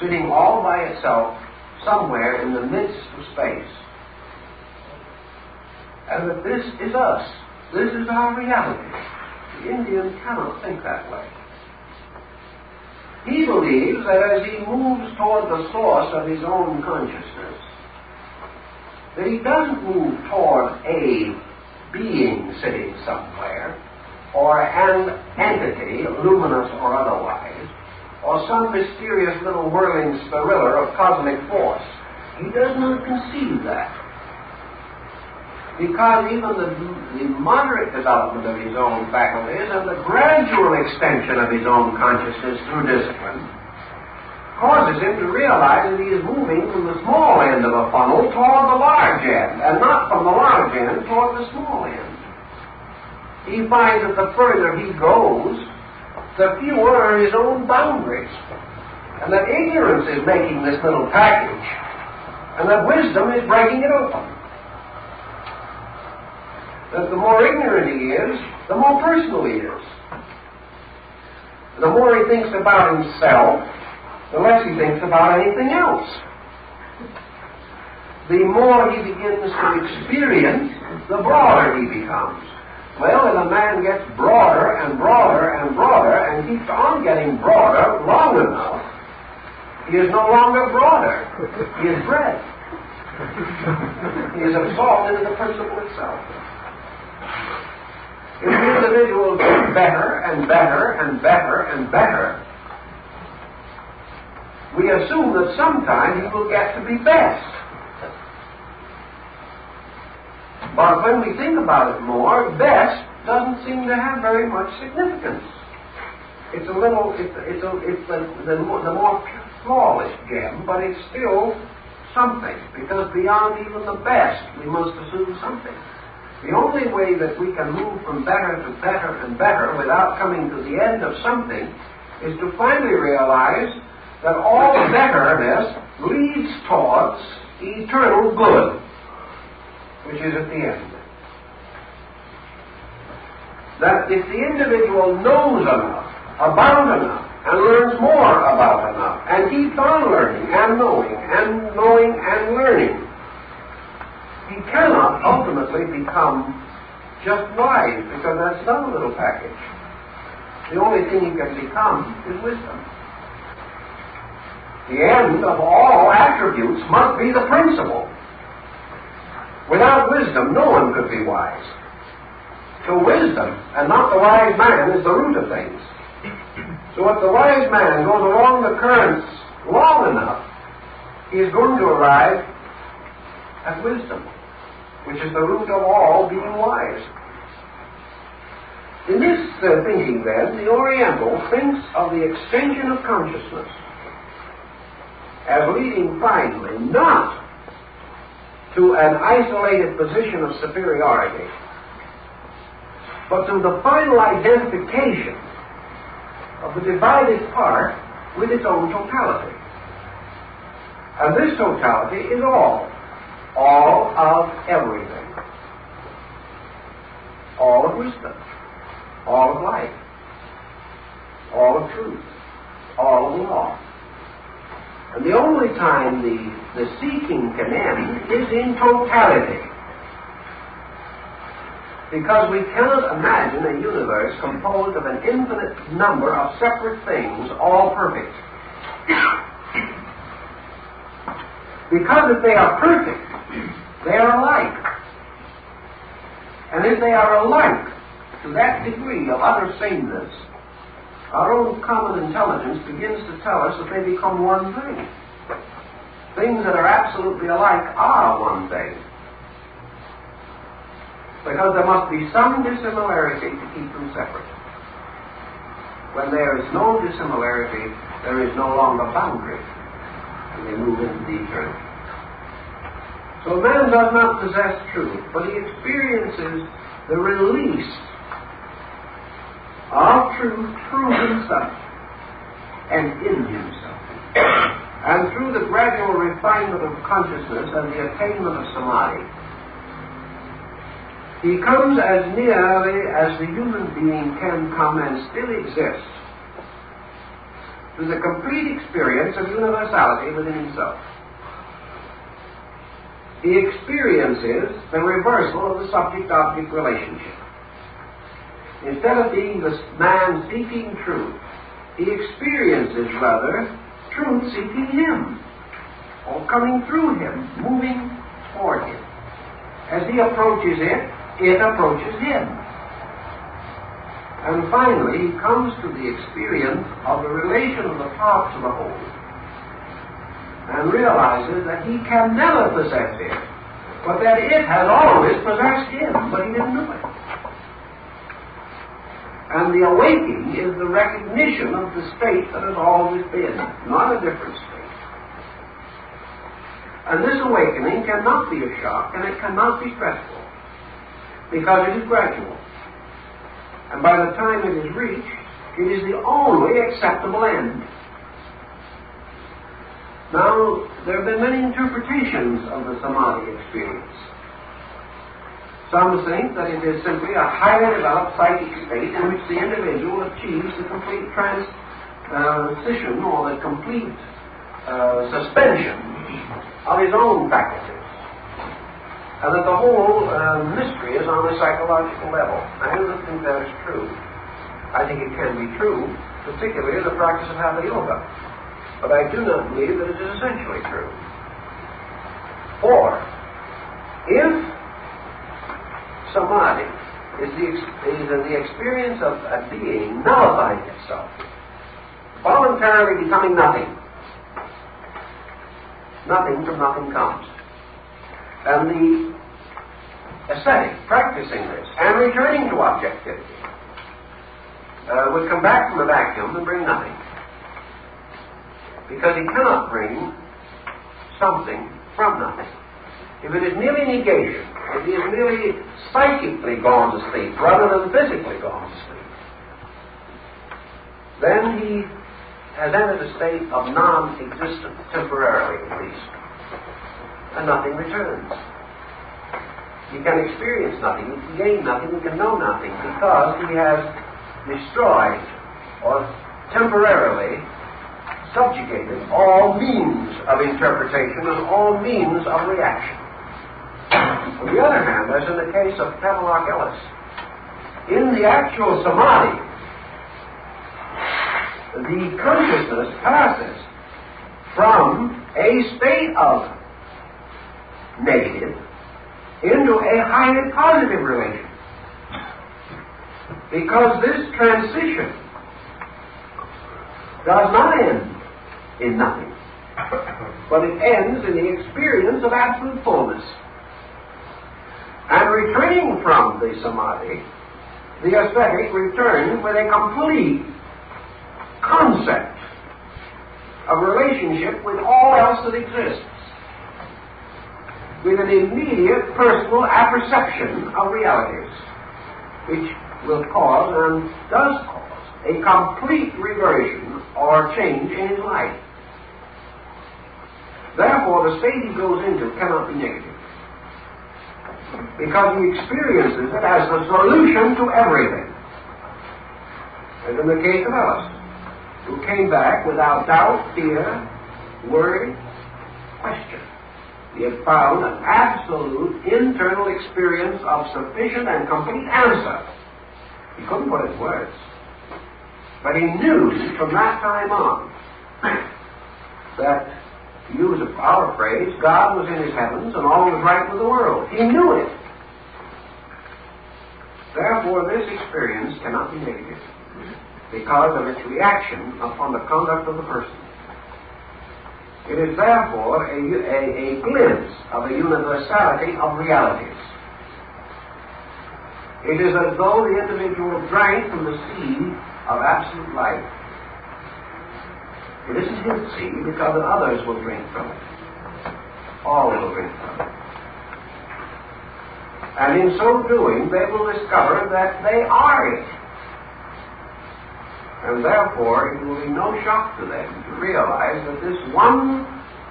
sitting all by itself somewhere in the midst of space? And that this is us. This is our reality. The Indian cannot think that way. He believes that as he moves toward the source of his own consciousness, that he doesn't move toward a being sitting somewhere, or an entity, luminous or otherwise, or some mysterious little whirling spirilla of cosmic force. He does not conceive that. Because even the moderate development of his own faculties and the gradual extension of his own consciousness through discipline causes him to realize that he is moving from the small end of a funnel toward the large end, and not from the large end toward the small end. He finds that the further he goes, the fewer are his own boundaries, and that ignorance is making this little package, and that wisdom is breaking it open. That the more ignorant he is, the more personal he is. The more he thinks about himself, the less he thinks about anything else. The more he begins to experience, the broader he becomes. Well, if a man gets broader and broader and broader and keeps on getting broader long enough, he is no longer broader. He is bred. He is absorbed into the principle itself. If the individual gets better and better and better and better, we assume that sometime he will get to be best. But when we think about it more, best doesn't seem to have very much significance. It's a little, it's the more flawless gem, but it's still something, because beyond even the best, we must assume something. The only way that we can move from better to better and better without coming to the end of something is to finally realize that all betterness leads towards eternal good, which is at the end. That if the individual knows enough, about enough, and learns more about enough, and keeps on learning and knowing and learning, he cannot ultimately become just wise, because that's another little package. The only thing he can become is wisdom. The end of all attributes must be the principle. Without wisdom, no one could be wise. So wisdom, and not the wise man, is the root of things. So if the wise man goes along the currents long enough, he is going to arrive at wisdom, which is the root of all being wise. In this thinking, then, the Oriental thinks of the extension of consciousness as leading finally not to an isolated position of superiority, but to the final identification of the divided part with its own totality. And this totality is all of everything, all of wisdom, all of life, all of truth, all of law. And the only time the seeking can end is in totality. Because we cannot imagine a universe composed of an infinite number of separate things, all perfect. Because if they are perfect, they are alike. And if they are alike to that degree of utter sameness, our own common intelligence begins to tell us that they become one thing. Things that are absolutely alike are one thing. Because there must be some dissimilarity to keep them separate. When there is no dissimilarity, there is no longer boundary, and they move into the eternal. So man does not possess truth, but he experiences the release of truth through himself and in himself. And through the gradual refinement of consciousness and the attainment of samadhi, he comes as nearly as the human being can come and still exist to the complete experience of universality within himself. He experiences the reversal of the subject-object relationship. Instead of being the man seeking truth, he experiences, rather, truth seeking him, or coming through him, moving toward him. As he approaches it, it approaches him. And finally, he comes to the experience of the relation of the part to the whole, and realizes that he can never possess it, but that it has always possessed him, but he didn't know it. And the awakening is the recognition of the state that has always been, not a different state. And this awakening cannot be a shock, and it cannot be stressful, because it is gradual. And by the time it is reached, it is the only acceptable end. Now, there have been many interpretations of the samadhi experience. Some think that it is simply a highly developed psychic state in which the individual achieves the complete transition or the complete suspension of his own faculties, and that the whole mystery is on a psychological level. I do not think that is true. I think it can be true, particularly in the practice of Hatha Yoga, but I do not believe that it is essentially true. For if samadhi is the experience of a being nullifying itself, voluntarily becoming nothing. Nothing from nothing comes. And the ascetic practicing this and returning to objectivity would come back from the vacuum and bring nothing. Because he cannot bring something from nothing. If it is merely negation, if he is merely psychically gone to sleep rather than physically gone to sleep, then he has entered a state of non-existence, temporarily at least, and nothing returns. He can experience nothing, he can gain nothing, he can know nothing, because he has destroyed or temporarily subjugated all means of interpretation and all means of reaction. On the other hand, as in the case of Havelock Ellis, in the actual samadhi, the consciousness passes from a state of negative into a highly positive relation. Because this transition does not end in nothing, but it ends in the experience of absolute fullness. And returning from the samadhi, the ascetic returns with a complete concept of relationship with all else that exists, with an immediate personal apperception of realities, which will cause and does cause a complete reversion or change in his life. Therefore, the state he goes into cannot be negative, because he experiences it as the solution to everything. As in the case of Ellis, who came back without doubt, fear, worry, question. He had found an absolute internal experience of sufficient and complete answer. He couldn't put it in words, but he knew from that time on that, to use our phrase, God was in his heavens and all was right with the world. He knew it. Therefore, this experience cannot be negative because of its reaction upon the conduct of the person. It is therefore a glimpse of a universality of realities. It is as though the individual drank from the sea of absolute life. It isn't his sea, because others will drink from it. All will drink from it. And in so doing, they will discover that they are it. And therefore, it will be no shock to them to realize that this one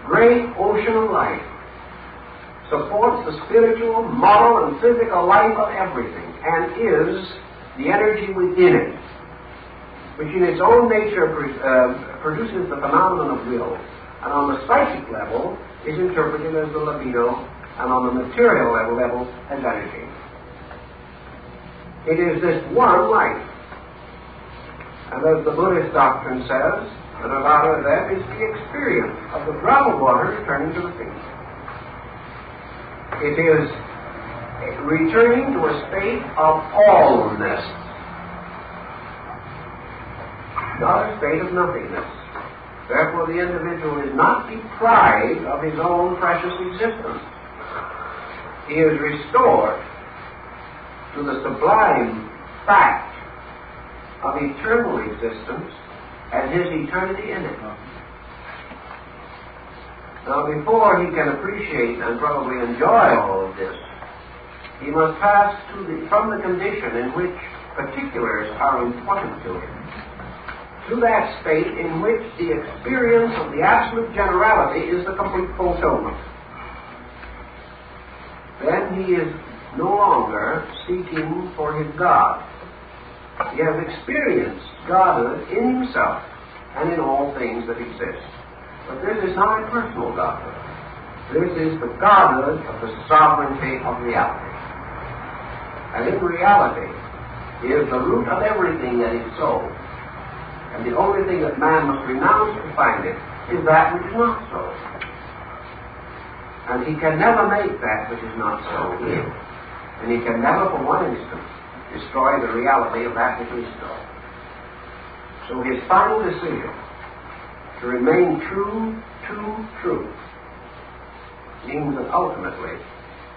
great ocean of life supports the spiritual, moral, and physical life of everything, and is the energy within it, which in its own nature produces the phenomenon of will, and on the psychic level is interpreted as the libido, and on the material level as energy. It is this one life. And as the Buddhist doctrine says, the nirvana then is the experience of the drop of water returning to the sea. It is returning to a state of allness, not a state of nothingness. Therefore, the individual is not deprived of his own precious existence. He is restored to the sublime fact of eternal existence and his eternity in it. Now, before he can appreciate and probably enjoy all of this, he must pass from the condition in which particulars are important to him, to that state in which the experience of the absolute generality is the complete fulfillment. Then he is no longer seeking for his God. He has experienced Godhood in himself and in all things that exist. But this is not a personal Godhood. This is the Godhood of the sovereignty of reality. And in reality is the root of everything that is so. And the only thing that man must renounce to find it is that which is not so. And he can never make that which is not so real. And he can never for one instant destroy the reality of that which is so. So his final decision to remain true to truth means that ultimately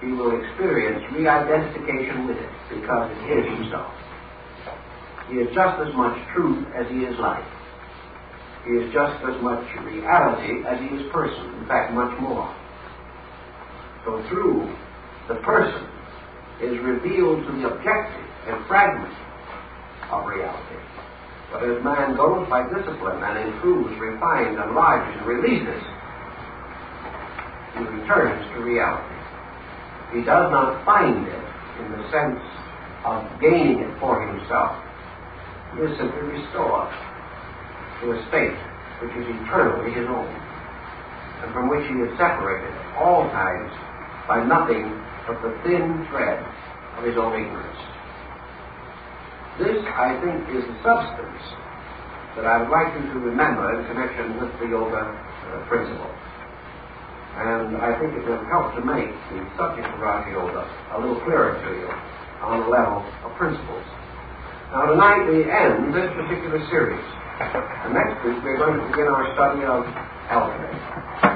he will experience re-identification with it because it is himself. He is just as much truth as he is life. He is just as much reality as he is person, in fact much more. So through the person is revealed to the objective and fragment of reality. But as man goes by discipline and improves, refines, enlarges, and releases, he returns to reality. He does not find it in the sense of gaining it for himself. He is simply restored to a state which is eternally his own, and from which he is separated at all times by nothing but the thin thread of his own ignorance. This, I think, is the substance that I would like you to remember in connection with the yoga principle. And I think it will help to make the subject of Raja Yoga a little clearer to you on the level of principles. Now, tonight we end this particular series. And next week we're going to begin our study of alchemy.